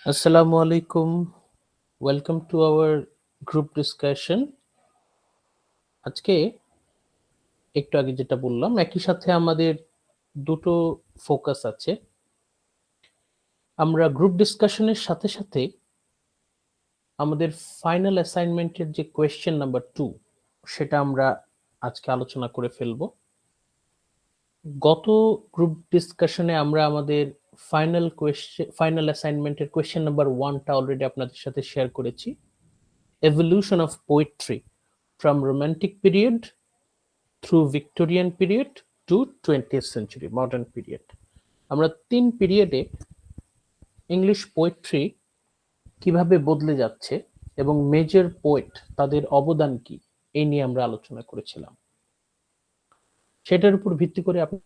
Assalamu alaikum. Welcome to our group discussion. আজকে একটু আগে যেটা বললাম একই সাথে আমাদের দুটো ফোকাস আছে। আমরা গ্রুপ ডিসকাশনের সাথে সাথে আমাদের ফাইনাল অ্যাসাইনমেন্টের যে কোয়েশ্চেন নাম্বার 2 সেটা আমরা আজকে আলোচনা করে ফেলবো। গত গ্রুপ ডিসকাশনে আমরা আমাদের ফাইনাল অ্যাসাইনমেন্টের কোয়েশ্চেন নাম্বার 1টা অলরেডি আপনাদের সাথে শেয়ার করেছি। Evolution of poetry from romantic period through Victorian period to 20th century modern period. আমরা 3 পিরিয়ডে ইংলিশ পোয়েট্রি কিভাবে বদলে যাচ্ছে এবং মেজর পোয়েট তাদের অবদান কি এই নিয়ে আমরা আলোচনা করেছিলাম। সেটার উপর ভিত্তি করে আপনি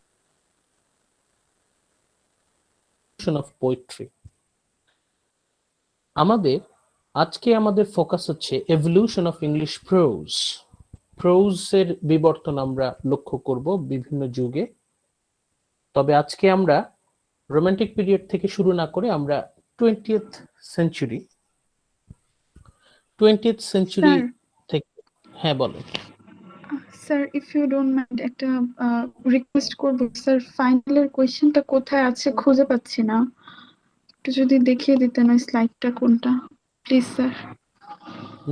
অফ পোয়েট্রি আজকে আমাদের ফোকাস হচ্ছে এভলিউশন অফ ইংলিশ প্রোজ। প্রোজের বিবর্তন আমরা লক্ষ্য করব বিভিন্ন যুগে। তবে আজকে আমরা রোমান্টিক পিরিয়ড থেকে শুরু না করে আমরা 20th সেঞ্চুরি থেকে হ্যাঁ বলেন sir if you don't mind একটা রিকোয়েস্ট করব স্যার, ফাইনালের কোশ্চেনটা কোথায় আছে খুঁজে পাচ্ছি না, একটু যদি দেখিয়ে দিতেন ওই স্লাইডটা কোনটা প্লিজ স্যার।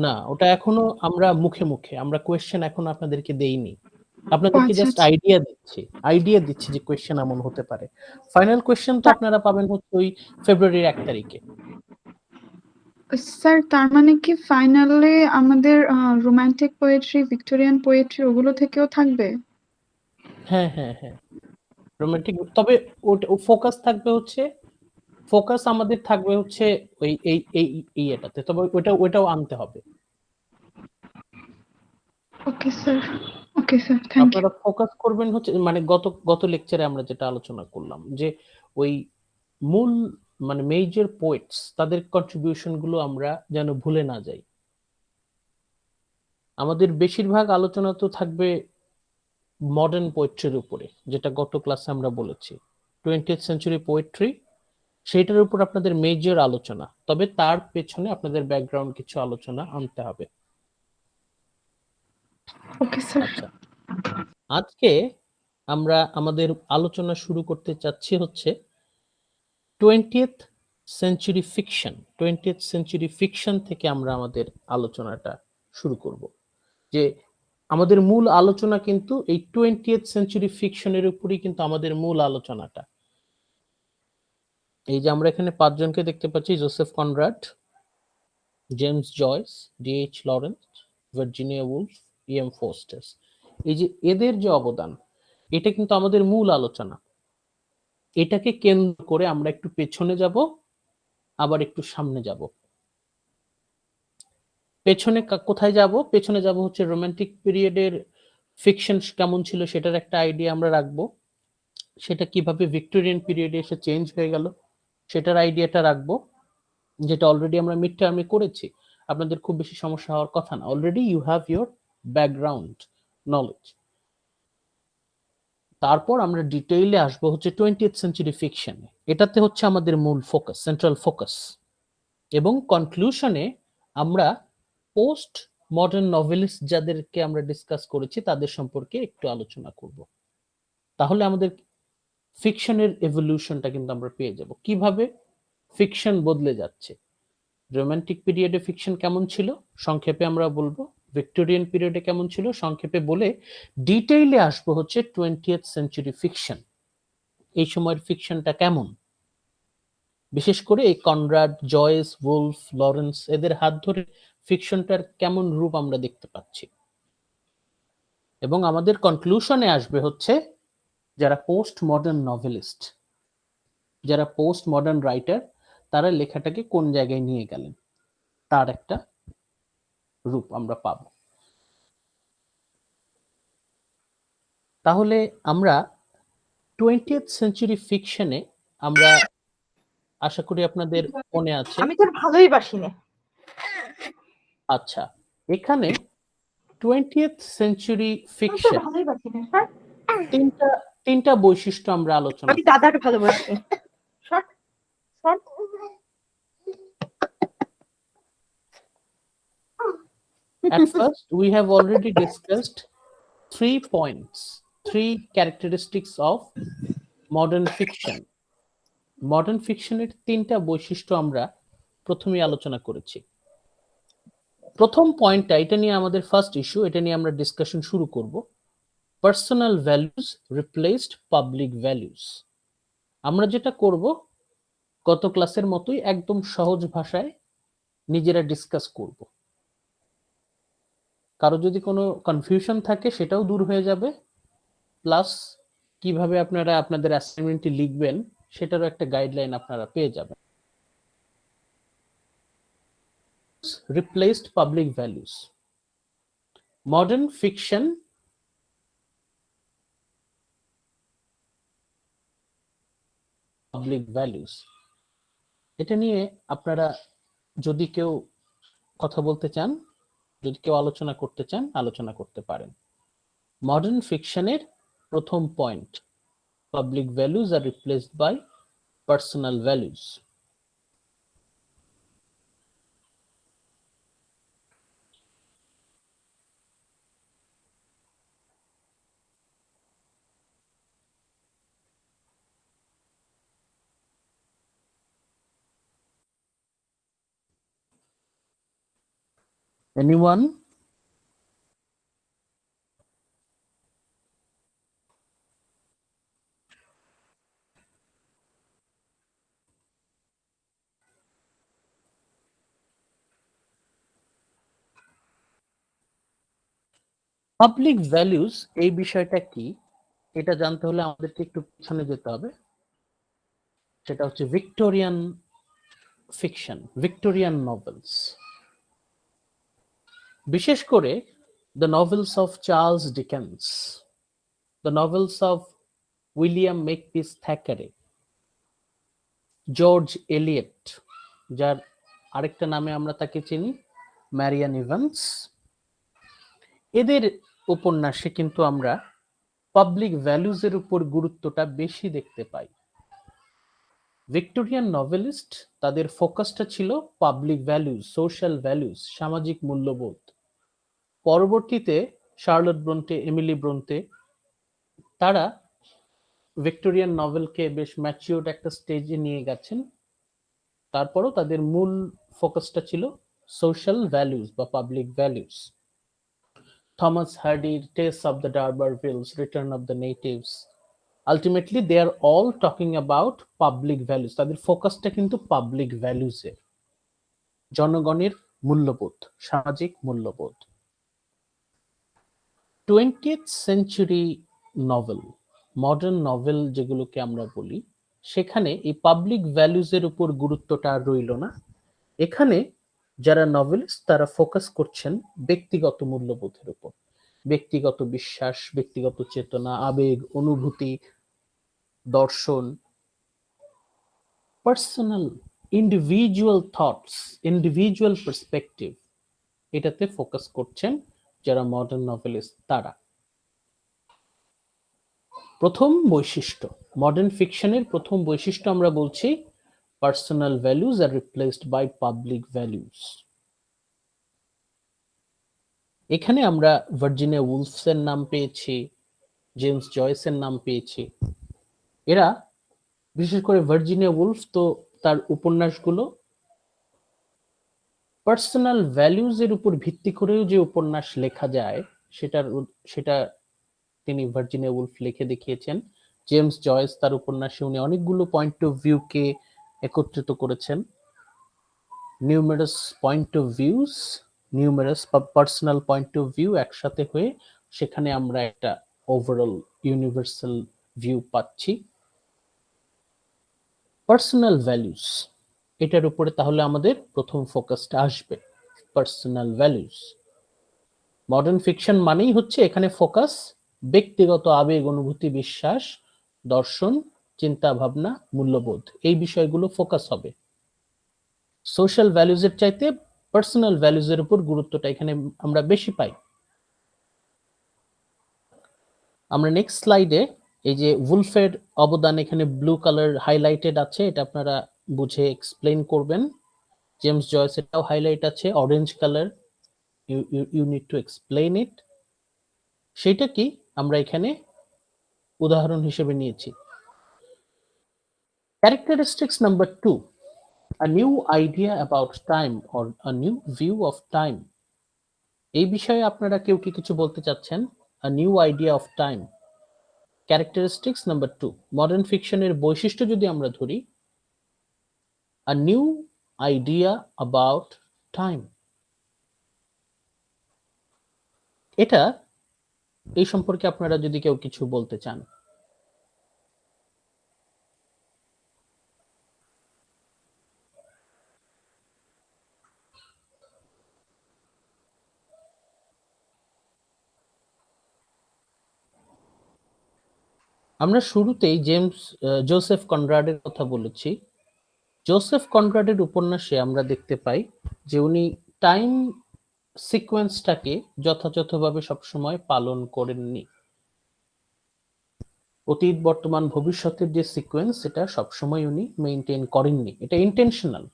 না, ওটা এখনো আমরা মুখে মুখে আমরা কোয়েশ্চেন এখন আপনাদেরকে দেইনি, আপনাদেরকে জাস্ট আইডিয়া দিচ্ছি যে কোয়েশ্চেন এমন হতে পারে। ফাইনাল কোয়েশ্চেন তো আপনারা পাবেন হচ্ছে ওই ফেব্রুয়ারির 1 তারিখে। স্যার তার মানে কি ফাইনালে আমাদের রোমান্টিক পোয়েট্রি, ভিক্টোরিয়ান পোয়েট্রি ওগুলো থেকেও থাকবে? হ্যাঁ হ্যাঁ হ্যাঁ, রোমান্টিক, তবে ফোকাস থাকবে হচ্ছে আমাদের থাকবে হচ্ছে ওই এই এটাতে, তবে ওটাও আনতে হবে। Okay sir, okay sir, thank you. আপনারা ফোকাস করবেন হচ্ছে মানে গত লেকচারে আমরা যেটা আলোচনা করলাম যে ওই মূল মানে মেজর পোয়েটস তাদের কন্ট্রিবিউশন গুলো আমরা যেন ভুলে না যাই। আমাদের বেশিরভাগ আলোচনা তো থাকবে মডার্ন পোয়েট্রির উপরে, যেটা গত ক্লাসে আমরা বলেছি 20th সেঞ্চুরি পোয়েট্রি, সেইটার উপর আপনাদের মেজর আলোচনা, তবে তার পেছনে আপনাদের ব্যাকগ্রাউন্ড কিছু আলোচনা আনতে হবে। Okay sir. আচ্ছা, আজকে আমরা আমাদের আলোচনা শুরু করতে চাচ্ছি হচ্ছে 20th সেঞ্চুরি ফিকশন থেকে আমরা আমাদের আলোচনাটা শুরু করব। যে আমাদের মূল আলোচনা কিন্তু এই 20th সেঞ্চুরি ফিকশনের উপরই কিন্তু আমাদের মূল আলোচনাটা। এই যে আমরা এখানে 5 জনকে দেখতে পাচ্ছি, Joseph Conrad, James Joyce, DH Lawrence, Virginia Woolf, EM Fosters, এই যে এদের যে অবদান, এটা কিন্তু আমাদের মূল আলোচনা। এটাকে কেন্দ্র করে আমরা একটু পেছনে যাব, আবার একটু সামনে যাব। পেছনে কোথায় যাব? পেছনে যাব হচ্ছে রোমান্টিক পিরিয়ডের ফিকশন কেমন ছিল সেটার একটা আইডিয়া আমরা রাখবো, সেটা কিভাবে ভিক্টোরিয়ান পিরিয়ডে এসে চেঞ্জ হয়ে গেল সেটার আইডিয়াটা রাখবো, যেটা অলরেডি আমরা মিড টার্মে করেছি। আপনাদের খুব বেশি সমস্যা হওয়ার কথা না, already you have your background knowledge. তারপর আমরা ডিটেইলে আসবো হচ্ছে 20th সেঞ্চুরি ফিকশনে, এটাতে হচ্ছে আমাদের মূল ফোকাস, সেন্ট্রাল ফোকাস। এবং কনক্লুশনে আমরা পোস্ট মডার্ন নভেলিস্ট যাদেরকে আমরা ডিসকাস করেছি তাদের সম্পর্কে একটু আলোচনা করব। তাহলে আমাদের ফিকশনের এভলিউশনটা কিন্তু আমরা পেয়ে যাব, কিভাবে ফিকশন বদলে যাচ্ছে। রোমান্টিক পিরিয়ডে ফিকশন কেমন ছিল সংক্ষেপে আমরা বলবো, ভিক্টোরিয়ান পিরিয়ডে কেমন ছিল সংক্ষেপে বলে ডিটেইলে আসবো হচ্ছে 20th সেঞ্চুরি ফিকশন, এই সময়ের ফিকশনটা কেমন, বিশেষ করে এই কনরাড, জয়েস, উলফ, লরেন্স এদের হাত ধরে ফিকশনটার কেমন রূপ আমরা দেখতে পাচ্ছি। এবং আমাদের কনক্লুশনে আসবে হচ্ছে যারা পোস্ট মডার্ন নভেলিস্ট, যারা পোস্ট মডার্ন রাইটার, তারা লেখাটাকে কোন জায়গায় নিয়ে গেলেন তার একটা রূপ আমরা পাব। তাহলে আমরা 20th সেঞ্চুরি ফিকশনে আমরা আশা করি আপনাদের মনে আছে, আমি তোর ভালোই বাসি না। আচ্ছা, এখানে 20th সেঞ্চুরি ফিকশন ভালোই বাসি না। তিনটা বৈশিষ্ট্য আমরা আলোচনা আমি দাদাকে ভালোবাসি। At first, we have already discussed 3 points, 3 characteristics of modern fiction. Modern ফিকশনের 3টা বৈশিষ্ট্য আমরা প্রথমেই আলোচনা করেছি। প্রথম পয়েন্টটা, এটা নিয়ে আমাদের ফার্স্ট ইস্যু, এটা নিয়ে আমরা ডিসকাশন শুরু করব। Personal values replaced public values. আমরা যেটা করব গত ক্লাসের মতোই একদম সহজ ভাষায় নিজেরা ডিসকাস করব। কারো যদি কোনো কনফিউশন থাকে সেটাও দূর হয়ে যাবে, প্লাস কিভাবে আপনারা আপনাদের অ্যাসাইনমেন্টটি লিখবেন সেটারও একটা গাইডলাইন আপনারা পেয়ে যাবেন। Replaced public values. Modern fiction public values. এটা নিয়ে আপনারা যদি কেউ কথা বলতে চান, যদি কেউ আলোচনা করতে চান, আলোচনা করতে পারেন। মডার্ন ফিকশনের প্রথম point, public values are replaced by personal values. Anyone? Public values এই বিষয়টা কি এটা জানতে হলে আমাদেরকে একটু পিছনে যেতে হবে। সেটা হচ্ছে ভিক্টোরিয়ান ফিকশন, ভিক্টোরিয়ান নভেলস, বিশেষ করে the novels of Charles Dickens, the novels of William Makepeace Thackeray, George Eliot, যার আরেকটা নামে আমরা তাকে চিনি ম্যারিয়ান ইভান্স। এদের উপন্যাসে কিন্তু আমরা পাবলিক ভ্যালুজের উপর গুরুত্বটা বেশি দেখতে পাই। ভিক্টোরিয়ান নভেলিস্ট, তাদের ফোকাসটা ছিল পাবলিক ভ্যালুজ, সোশ্যাল ভ্যালুজ, সামাজিক মূল্যবোধ। পরবর্তীতে শার্লট ব্রন্টে, এমিলি ব্রন্টে, তারা ভিক্টোরিয়ান নভেলকে বেশ ম্যাচিউরড একটা স্টেজে নিয়ে গেছেন। তারপরও তাদের মূল ফোকাসটা ছিল সোশ্যাল ভ্যালুজ বা পাবলিক ভ্যালুজ। থমাস হার্ডির Tess of the D'Urbervilles, return of the natives, ultimately they are all talking about public values. তাদের ফোকাসটা কিন্তু পাবলিক ভ্যালুজের, জনগণের মূল্যবোধ, সামাজিক মূল্যবোধ। 20th century novel, modern novel যেগুলোকে আমরা বলি, সেখানে এই পাবলিক ভ্যালুজের উপর গুরুত্বটা আর রইল না। এখানে যারা নভেলিস্ট তারা ফোকাস করছেন ব্যক্তিগত মূল্যবোধের উপর, ব্যক্তিগত বিশ্বাস, ব্যক্তিগত চেতনা, আবেগ, অনুভূতি, দর্শন, personal individual thoughts, individual perspective, এটাতে ফোকাস করছেন যারা মডার্ন নভেলিস্ট তারা। প্রথম বৈশিষ্ট্য, মডার্ন ফিকশনের প্রথম বৈশিষ্ট্য আমরা বলছি personal values are replaced by public values. এখানে আমরা ভার্জিনিয়া উলফসের নাম পেয়েছি, জেমস জয়েসের নাম পেয়েছি। এরা, বিশেষ করে ভার্জিনিয়া উলফ, তো তার উপন্যাসগুলো পার্সোনাল ভ্যালুজের উপর ভিত্তি করেও যে উপন্যাস লেখা যায় সেটা তিনি ভার্জিনিয়া উলফ লিখে দেখিয়েছেন। জেমস জয়েস তার উপন্যাসে উনি অনেকগুলো পয়েন্ট অফ ভিউকে একত্রিত করেছেন। Numerous point of views, numerous personal point of view একসাথে হয়ে সেখানে আমরা একটা ওভারঅল ইউনিভার্সাল ভিউ পাচ্ছি। পার্সোনাল ভ্যালুস, এটার উপরে তাহলে আমাদের প্রথম ফোকাসটা আসবে, পার্সোনাল ভ্যালুস। মডার্ন ফিকশন মানেই হচ্ছে এখানে ফোকাস ব্যক্তিগত আবেগ, অনুভূতি, বিশ্বাস, দর্শন, চিন্তা ভাবনা, মূল্যবোধ, এই বিষয়গুলো ফোকাস হবে। সোশ্যাল ভ্যালুজের চাইতে পার্সোনাল ভ্যালুজের উপর গুরুত্বটা এখানে আমরা বেশি পাই। আমরা নেক্সট স্লাইডে এই যে উলফের অবদান এখানে ব্লু কালার হাইলাইটেড আছে, এটা আপনারা বুঝে এক্সপ্লেইন করবেন। জেমস জয়েস এটাও হাইলাইট আছে orange colour, you need to explain it, সেটা কি আমরা এখানে উদাহরণ হিসেবে নিয়েছি। Characteristics number 2, a new idea about time or a new view of time। এই বিষয়ে আপনারা কেউ কি কিছু বলতে চাচ্ছেন? a new idea of time, characteristics number 2। Modern ফিকশনের বৈশিষ্ট্য যদি আমরা ধরি, a new idea about time, এটা এই সম্পর্কে আপনারা যদি কেউ কিছু বলতে চান। আমরা শুরুতেই জোসেফ কনরাডের কথা বলেছি। জোসেফ কনরাডের উপন্যাসে আমরা দেখতে পাই যে উনি টাইম সিকোয়েন্সটাকে যথাযথভাবে সবসময় পালন করেননি। অতীত, বর্তমান, ভবিষ্যতের যে সিকোয়েন্স, এটা সবসময় উনি মেনটেন করেননি। এটা ইন্টেনশনাল।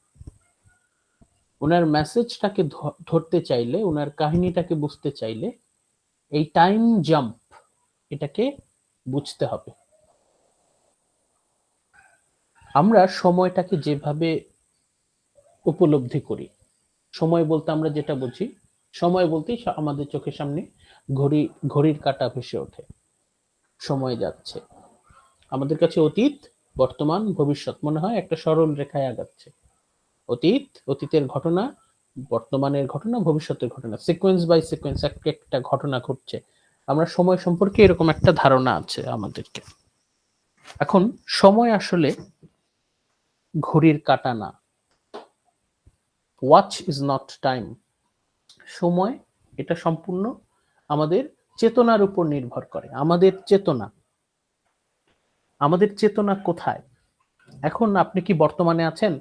ওনার মেসেজটাকে ধরতে চাইলে, ওনার কাহিনীটাকে বুঝতে চাইলে এই টাইম জাম্প এটাকে বুঝতে হবে। আমরা সময়টাকে যেভাবে উপলব্ধি করি, সময় বলতে আমরা যেটা বুঝি, সময় বলতেই আমাদের চোখের সামনে ঘড়ির কাঁটা ভেসে ওঠে, সময় যাচ্ছে। আমাদের কাছে অতীত, বর্তমান, ভবিষ্যৎ মনে হয় একটা সরল রেখায় আগাচ্ছে। অতীতের ঘটনা, বর্তমানের ঘটনা, ভবিষ্যতের ঘটনা, সিকোয়েন্স বাই সিকোয়েন্স একটা ঘটনা ঘটছে। আমরা সময় সম্পর্কে এরকম একটা ধারণা আছে আমাদেরকে। এখন সময় আসলে ঘড়ির কাঁটা না। Watch is not time. সময় এটা সম্পূর্ণ আমাদের চেতনার উপর নির্ভর করে। আমাদের চেতনা কোথায়? এখন আপনি কি বর্তমানে আছেন,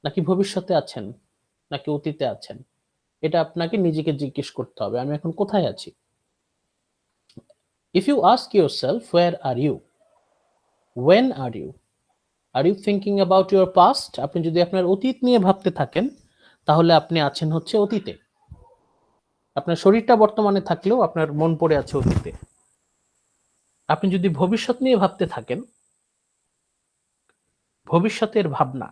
নাকি ভবিষ্যতে আছেন, নাকি অতীতে আছেন? এটা আপনাকে নিজেকে জিজ্ঞেস করতে হবে, আমি এখন কোথায় আছি। If you ask yourself, where are you? When are you? Are you thinking about your past? আপনি যদি আপনার অতীত নিয়ে ভাবতে থাকেন, তাহলে আপনি আছেন হচ্ছে অতীতে। আপনার শরীরটা বর্তমানে থাকলেও আপনার মন পড়ে আছে অতীতে। আপনি যদি ভবিষ্যৎ নিয়ে ভাবতে থাকেন, ভবিষ্যতের ভাবনা,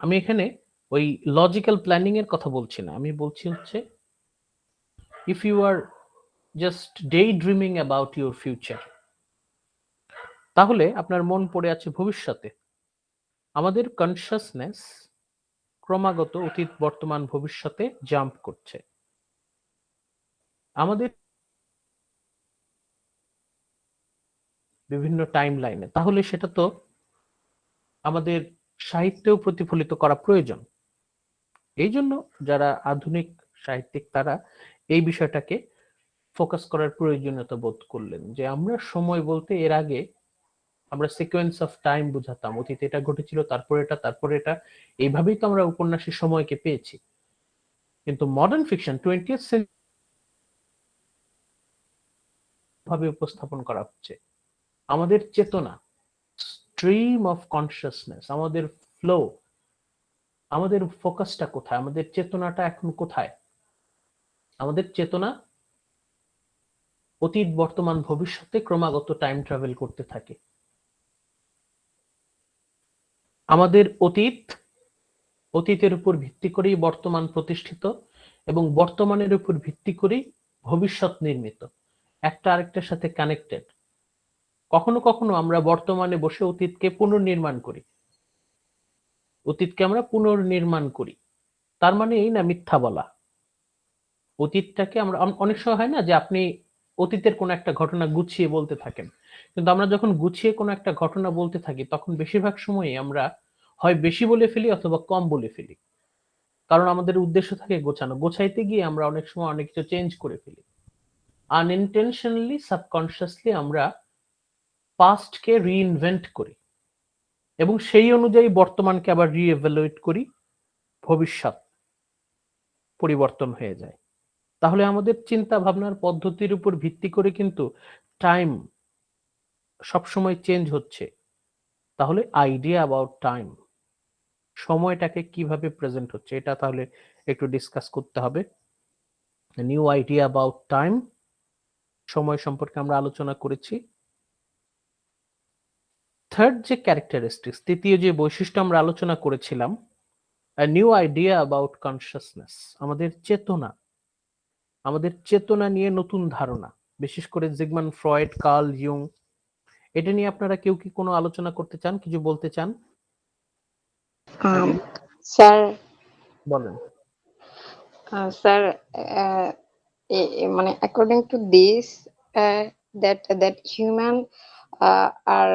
আমি এখানে ওই লজিক্যাল প্ল্যানিং এর কথা বলছি না, আমি বলছি হচ্ছে if you are just daydreaming about your future, তাহলে আপনার মন পড়ে আছে ভবিষ্যতে। আমাদের কনসিয়াসনেস ক্রমাগত অতীত, বর্তমান, ভবিষ্যতে জাম্প করছে। আমাদের বিভিন্ন টাইম লাইনে, তাহলে সেটা তো আমাদের সাহিত্যেও প্রতিফলিত করা প্রয়োজন। এই জন্য যারা আধুনিক সাহিত্যিক, তারা এই বিষয়টাকে ফোকাস করার প্রয়োজনীয়তা বোধ করলেন, যে আমরা সময় বলতে এর আগে আমরা সিকোয়েন্স অফ টাইম বুঝাতাম, অতীতে এটা ঘটেছিল, তারপরে এটা, তারপরে এটা, এইভাবেই তো আমরা উপন্যাসের সময়কে পেয়েছি। কিন্তু মডার্ন ফিকশন 20th সেঞ্চুরি ভাবে উপস্থাপন করা হচ্ছে। আমাদের চেতনা, স্ট্রিম অফ কনসিয়াসনেস, আমাদের ফ্লো, আমাদের ফোকাসটা কোথায়, আমাদের চেতনাটা এখন কোথায়? আমাদের চেতনা অতীত, বর্তমান, ভবিষ্যতে ক্রমাগত টাইম ট্রাভেল করতে থাকে। আমাদের অতীতের উপর ভিত্তি করেই বর্তমান প্রতিষ্ঠিত, এবং বর্তমানের উপর ভিত্তি করেই ভবিষ্যৎ নির্মিত, একটা আরেকটার সাথে কানেক্টেড। কখনো কখনো আমরা বর্তমানে বসে অতীতকে পুনর্নির্মাণ করি। তার মানে এই না মিথ্যা বলা। অতীতটাকে আমরা অনেক সময় হয় না যে আপনি অতীতের কোনো একটা ঘটনা গুছিয়ে বলতে থাকেন, কিন্তু আমরা যখন গুছিয়ে কোনো একটা ঘটনা বলতে থাকি, তখন বেশিরভাগ সময়ই আমরা হয় বেশি বলে ফেলি অথবা কম বলে ফেলি। কারণ আমাদের উদ্দেশ্য থাকে গোছানো। গোছাইতে গিয়ে আমরা অনেক সময় অনেক কিছু চেঞ্জ করে ফেলি। আনইনটেনশনালি, সাবকনসিয়াসলি আমরা পাস্টকে রিইনভেন্ট করি, এবং সেই অনুযায়ী বর্তমানকে আবার রিএভালুয়েট করি, ভবিষ্যৎ পরিবর্তন হয়ে যায়। তাহলে আমাদের চিন্তা ভাবনার পদ্ধতির উপর ভিত্তি করে কিন্তু টাইম সবসময় চেঞ্জ হচ্ছে। তাহলে আইডিয়া অ্যাবাউট টাইম, সময়টাকে কিভাবে প্রেজেন্ট হচ্ছে, এটা তাহলে একটু ডিসকাস করতে হবে। A new idea about time, সময় সম্পর্কে আমরা আলোচনা করেছি। থার্ড যে ক্যারেক্টারিস্টিক্স, তৃতীয় যে বৈশিষ্ট্য আমরা আলোচনা করেছিলাম, a new idea about consciousness, আমাদের চেতনা নিয়ে নতুন ধারণা, বিশেষ করে জিগমন্ড ফ্রয়েড, কার্ল ইউং, এটা নিয়ে আপনারা কেউ কি কোনো আলোচনা করতে চান, কিছু বলতে চান? স্যার বলেন। স্যার মানে according to this that human আর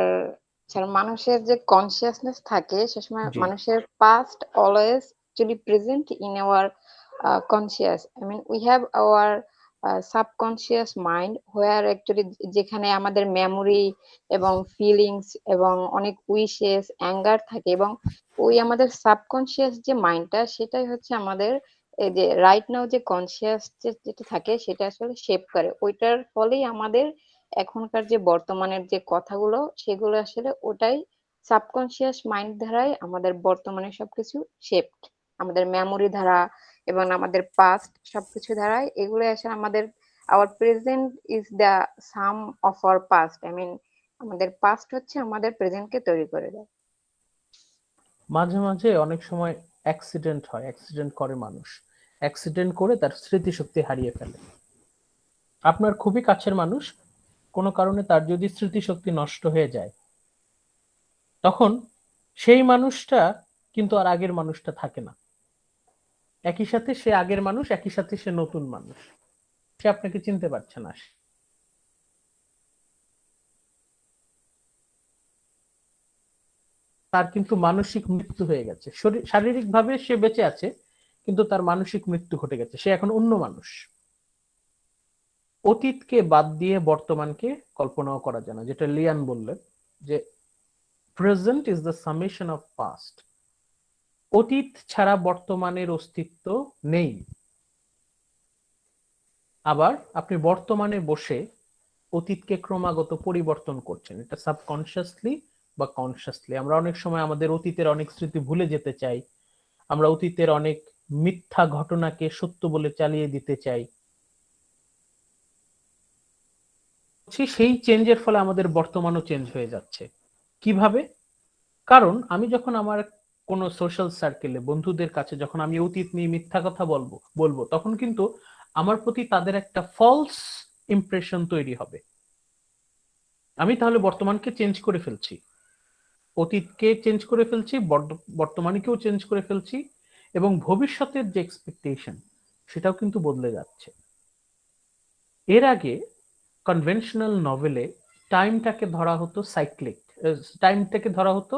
স্যার মানুষের যে কনসিয়াসনেস থাকে সেসময় জি। মানুষের past always actually present in our conscious. I mean we have our subconscious mind where actually যেখানে আমাদের মেমোরি এবং ফিলিংস এবং অনেক উইশেস অ্যাঙ্গার থাকে এবং ওই আমাদের সাবকনসিয়াস যে মাইন্ডটা সেটাই হচ্ছে আমাদের এই যে রাইট নাও যে কনসিয়াস যেটা থাকে সেটা আসলে শেপ করে ওইটার ফলেই আমাদের এখনকার যে বর্তমানের যে কথাগুলো সেগুলো আসলে ওটাই সাবকনসিয়াস মাইন্ড দ্বারাই আমাদের বর্তমানে সবকিছু শেপড আমাদের মেমোরি দ্বারা এবং আমাদের পাস্ট সবকিছু দ্বারাই এগুলো আসলে আমাদের our present is the sum of our past I mean আমাদের পাস্ট হচ্ছে আমাদের প্রেজেন্টকে তৈরি করে দেয়। মাঝে মাঝে অনেক সময় অ্যাক্সিডেন্ট হয়, অ্যাক্সিডেন্ট করে মানুষ, অ্যাক্সিডেন্ট করে তার স্মৃতিশক্তি হারিয়ে ফেলে। আপনার খুবই কাছের মানুষ, কোনো কারণে তার যদি স্মৃতিশক্তি নষ্ট হয়ে যায়, তখন সেই মানুষটা কিন্তু আর আগের মানুষটা থাকে না। একই সাথে সে আগের মানুষ, একই সাথে সে নতুন মানুষ, সে আপনাকে চিনতে পারছে না। তার কিন্তু মানসিক মৃত্যু হয়ে গেছে, শারীরিকভাবে সে বেঁচে আছে কিন্তু তার মানসিক মৃত্যু ঘটে গেছে, সে এখন অন্য মানুষ। অতীতকে বাদ দিয়ে বর্তমানকে কল্পনাও করা যায় না, যেটা লিয়ান বললেন যে present is the summation of past, অতীত ছাড়া বর্তমানের অস্তিত্ব নেই। আবার আপনি বর্তমানে বসে অতীতকে ক্রমাগত পরিবর্তন করছেন, এটা সাবকনসিয়াসলি বা কনসিয়াসলি। আমরা অনেক সময় আমাদের অতীতের অনেক স্মৃতি ভুলে যেতে চাই, আমরা অতীতের অনেক মিথ্যা ঘটনাকে সত্য বলে চালিয়ে দিতে চাই। সেই চেঞ্জের ফলে আমাদের বর্তমানও চেঞ্জ হয়ে যাচ্ছে। কিভাবে? কারণ আমি যখন আমার কোনো সোশ্যাল সার্কেলে বন্ধুদের কাছে যখন আমি অতীত নিয়ে মিথ্যা কথা বলবো তখন কিন্তু আমার প্রতি তাদের একটা ফলস ইমপ্রেশন তৈরি হবে। আমি তাহলে বর্তমানকে চেঞ্জ করে ফেলছি, অতীতকে চেঞ্জ করে ফেলছি, বর্তমানকেও চেঞ্জ করে ফেলছি, এবং ভবিষ্যতের যে এক্সপেকটেশন সেটাও কিন্তু বদলে যাচ্ছে। এর আগে কনভেনশনাল নভেলে টাইমটাকে ধরা হতো সাইক্লিক, টাইমটাকে ধরা হতো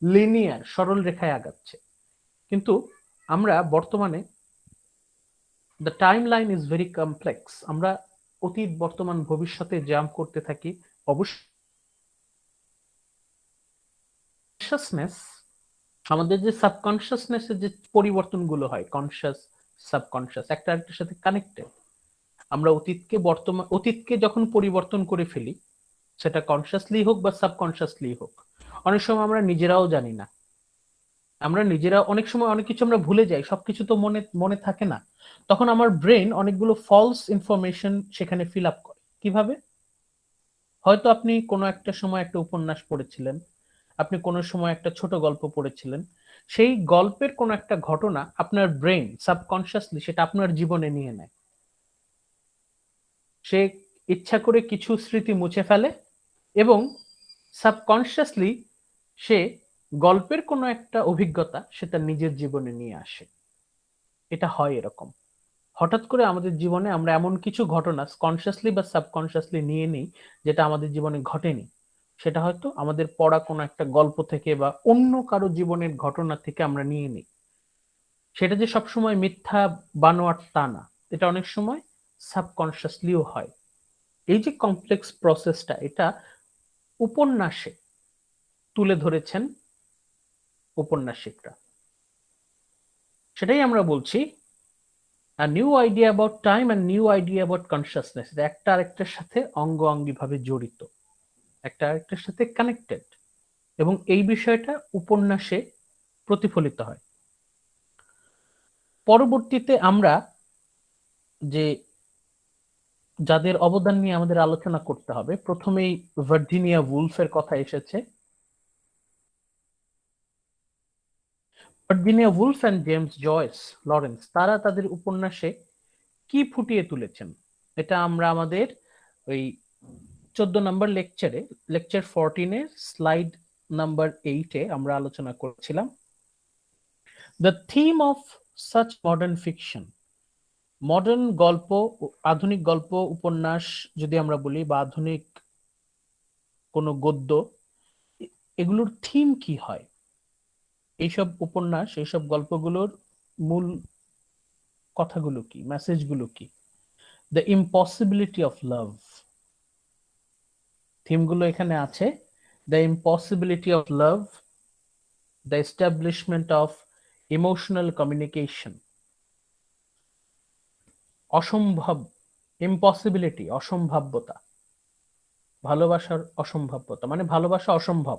লিনিয়ার, সরল রেখায় আগাচ্ছে। কিন্তু আমরা বর্তমানে the time line is very complex, আমরা অতীত বর্তমান ভবিষ্যতে জাম্প করতে থাকি। কনসিয়াসনেস, আমাদের যে সাবকনসিয়াসনেসের যে পরিবর্তনগুলো হয়, কনসিয়াস সাবকনসিয়াস একটা আরেকটার সাথে কানেক্টেড। আমরা অতীতকে যখন পরিবর্তন করে ফেলি, সেটা কনসিয়াসলি হোক বা সাবকনসিয়াসলি হোক, অনেক সময় আমরা নিজেরাও জানি না, আমরা নিজেরা অনেক সময় অনেক কিছু আমরা ভুলে যাই, সবকিছু তো মনে থাকে না। তখন আমার ব্রেন অনেকগুলো ফলস ইনফরমেশন সেখানে ফিল আপ করে। কিভাবে? হয়তো আপনি কোনো একটা সময় একটা উপন্যাস পড়েছিলেন, আপনি কোনো সময় একটা ছোট গল্প পড়েছিলেন, সেই গল্পের কোনো একটা ঘটনা আপনার ব্রেন সাবকনসিয়াসলি সেটা আপনার জীবনে নিয়ে নেয়। সে ইচ্ছা করে কিছু স্মৃতি মুছে ফেলে এবং সাবকনসিয়াসলি সে গল্পের কোনো একটা অভিজ্ঞতা সে তার নিজের জীবনে নিয়ে আসে। এটা হয় এরকম, হঠাৎ করে আমাদের জীবনে আমরা এমন কিছু ঘটনা কনসিয়াসলি বা সাবকনসিয়াসলি নিয়ে নিই যেটা আমাদের জীবনে ঘটেনি। সেটা হয়তো আমাদের পড়া কোনো একটা গল্প থেকে বা অন্য কারো জীবনের ঘটনা থেকে আমরা নিয়ে নিই। সেটা যে সবসময় মিথ্যা বানোয়াট তা না, এটা অনেক সময় সাবকনসিয়াসলিও হয়। এই যে কমপ্লেক্স প্রসেসটা, এটা উপন্যাসে তুলে ধরেছেন উপন্যাসিকরা। সেটাই আমরা বলছি a new idea about time and new idea about consciousness, এটা একটা আরেকটার সাথে অঙ্গাঙ্গি ভাবে জড়িত, একটা আরেকটার সাথে কানেক্টেড, এবং এই বিষয়টা উপন্যাসে প্রতিফলিত হয়। পরবর্তীতে আমরা যে যাদের অবদান নিয়ে আমাদের আলোচনা করতে হবে, প্রথমেই ভার্জিনিয়া উলফের কথা এসেছে। Virginia Woolf and James Joyce Lawrence তারা তাদের উপন্যাসে কি ফুটিয়ে তুলেছেন, এটা আমরা আমাদের ওই 14 নম্বর লেকচারে, লেকচার 14-এ স্লাইড নাম্বার 8-এ আমরা আলোচনা করেছিলাম। The theme of such modern fiction, modern গল্প, আধুনিক গল্প উপন্যাস যদি আমরা বলি, বা আধুনিক কোনো গদ্য, এগুলোর থিম কি হয়, এইসব উপন্যাস, এইসব গল্পগুলোর মূল কথাগুলো কি, মেসেজগুলো কি? দ্য ইম্পসিবিলিটি অফ লাভ, থিমগুলো এখানে আছে। The impossibility of love, the establishment of emotional communication, অসম্ভব, ইম্পসিবিলিটি অসম্ভাব্যতা, ভালোবাসার অসম্ভাব্যতা মানে ভালোবাসা অসম্ভব।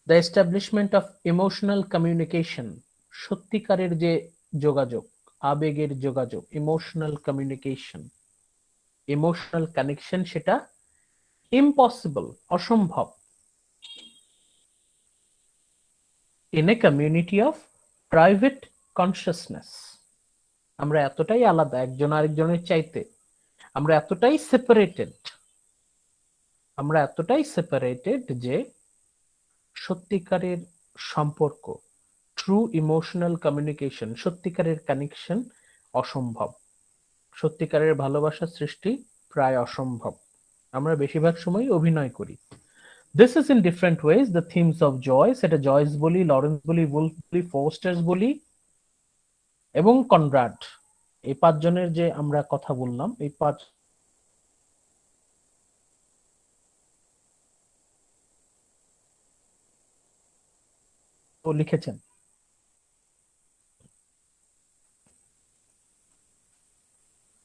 The establishment of emotional communication, সত্যিকারের যে যোগাযোগ, আবেগের যোগাযোগ, ইমোশনাল কমিউনিকেশন, ইমোশনাল কানেকশন, সেটা ইম্পসিবল, অসম্ভব, in a community of private consciousness. আমরা এতটাই আলাদা একজন আরেকজনের চাইতে, আমরা এতটাই সেপারেটেড, আমরা এতটাই সেপারেটেড যে সত্যিকারের সম্পর্ক, ট্রু ইমোশনাল কমিউনিকেশন, সত্যিকারের কানেকশন অসম্ভব, সত্যিকারের ভালোবাসা সৃষ্টি প্রায় অসম্ভব। আমরা বেশিরভাগ সময় অভিনয় করি। This is in different ways the themes of Joyce, এটা জয়েস বলি, লরেন্স বলি, উলফ বলি, ফোস্টার্স বলি এবং কনরাড, এই 5 জনের যে আমরা কথা বললাম, এই 5 লিখেছেন।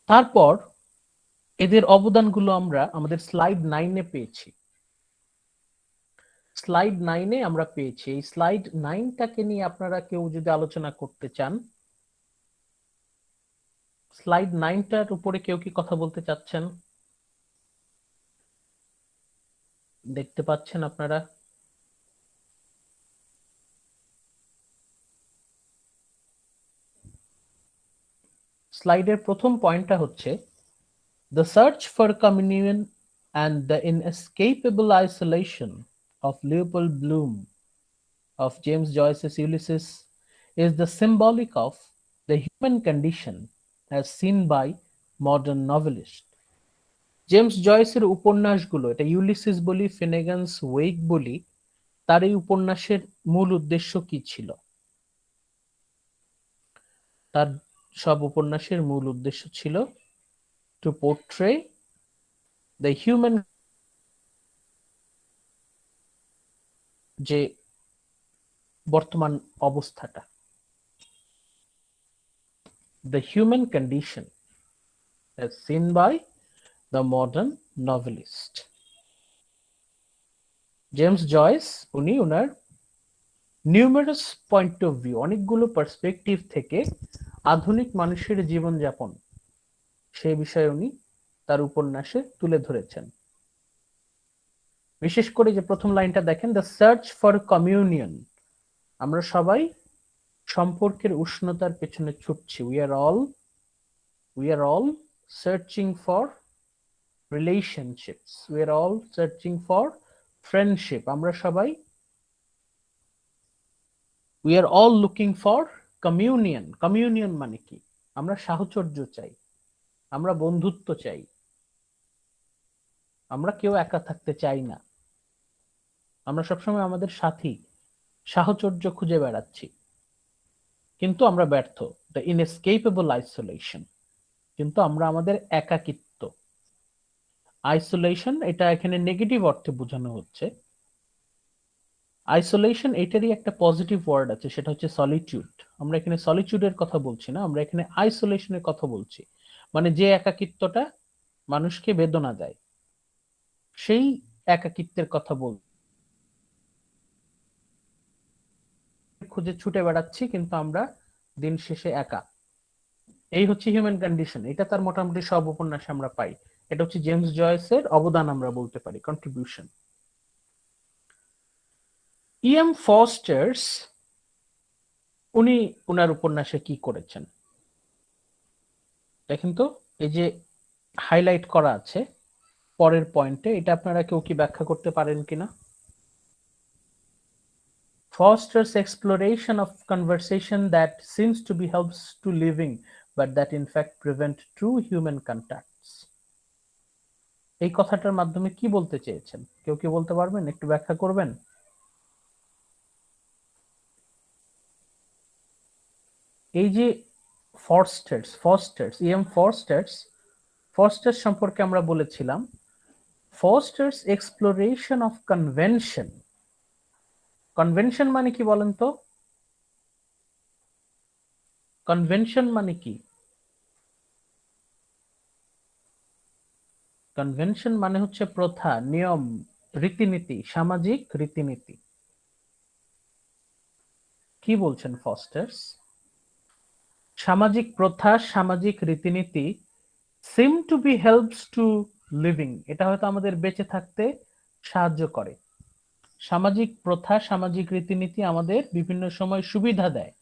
তারপর এদের অবদানগুলো আমরা আমাদের স্লাইড 9-এ পেয়েছি। স্লাইড 9-এ আমরা পেয়েছি। এই স্লাইড 9টাকে নিয়ে আপনারা কেউ যদি আলোচনা করতে চান, স্লাইড 9টার উপরে কেউ কি কথা বলতে চাচ্ছেন? দেখতে পাচ্ছেন আপনারা? স্লাইডের প্রথম পয়েন্টটা হচ্ছে the search for communion and the inescapable isolation of Leopold Bloom of James Joyce's Ulysses is the symbolic of the human condition as seen by modern novelists. James জয়েসের উপন্যাসগুলো, এটা ইউলিসিস বলি, ফিনেগানস ওয়েক বলি, তার এই উপন্যাসের মূল উদ্দেশ্য কি ছিল? তার সব উপন্যাসের মূল উদ্দেশ্য ছিল টু পোর্ট্রে দ্য হিউম্যান, যে বর্তমান অবস্থাটা, the human condition as seen by the modern novelist. James Joyce উনি ওনার নিউমেরাস পয়েন্ট অফ ভিউ, অনেকগুলো পার্সপেক্টিভ থেকে আধুনিক মানুষের জীবনযাপন, সেই বিষয়ে উনি তার উপন্যাসে তুলে ধরেছেন। বিশেষ করে যে প্রথম লাইনটা দেখেন, দ্য সার্চ ফর কমিউনিয়ন, আমরা সবাই সম্পর্কের উষ্ণতার পেছনে ছুটছি, we are all searching for relationships, we are all searching for friendship, আমরা সবাই we are all looking for communion, communion মানে কি? আমরা সাহচর্য চাই, আমরা বন্ধুত্ব চাই, আমরা কেউ একা থাকতে চাই না, আমরা সবসময় আমাদের সাথী সাহচর্য খুঁজে বেড়াচ্ছি, কিন্তু আমরা ব্যর্থ, the inescapable isolation, কিন্তু আমরা আমাদের একাকিত্ব, আইসোলেশন, এটা এখানে নেগেটিভ অর্থে বোঝানো হচ্ছে। আইসোলেশন এটারই একটা পজিটিভ ওয়ার্ড আছে, সেটা হচ্ছে সলিটিউড। আমরা এখানে সলিটিউডের কথা বলছি না, আমরা এখানে আইসোলেশনের কথা বলছি, মানে যে একাকিত্বটা মানুষকে বেদনা দেয়, সেই একাকিত্বের কথা বল, খুঁজে ছুটে বেড়াচ্ছি কিন্তু আমরা দিন শেষে একা। এই হচ্ছে হিউম্যান কন্ডিশন। এটা তার মোটামুটি সব উপন্যাসে আমরা পাই। এটা হচ্ছে জেমস জয়েসের অবদান আমরা বলতে পারি, কন্ট্রিবিউশন। ইএম ফস্টার্স উনি ওনার উপন্যাসে কি করেছেন দেখেন তো, এই যে হাইলাইট করা আছে পরের পয়েন্টে, এটা আপনারা কেউ কি ব্যাখ্যা করতে পারেন কিনা? Foster's exploration of conversation that seems to be helps to living, but that in fact prevent true human contacts. এই কথাটার মাধ্যমে কি বলতে চেয়েছেন কেউ কি বলতে পারবেন, একটু ব্যাখ্যা করবেন? এই যে ইএম ফস্টার্স সম্পর্কে আমরা বলেছিলাম ফস্টার্স এক্সপ্লোরেশন অফ কনভেনশন মানে কি বলেন তো? কনভেনশন মানে কি? কনভেনশন মানে হচ্ছে প্রথা, নিয়ম, রীতিনীতি, সামাজিক রীতিনীতি। কি বলছেন ফস্টার্স? সামাজিক প্রথা, সামাজিক রীতিনীতি seem to be helps to living, এটা হয়তো আমাদের বেঁচে থাকতে সাহায্য করে। সামাজিক প্রথা, সামাজিক রীতিনীতি আমাদের বিভিন্ন সময় সুবিধা দেয়।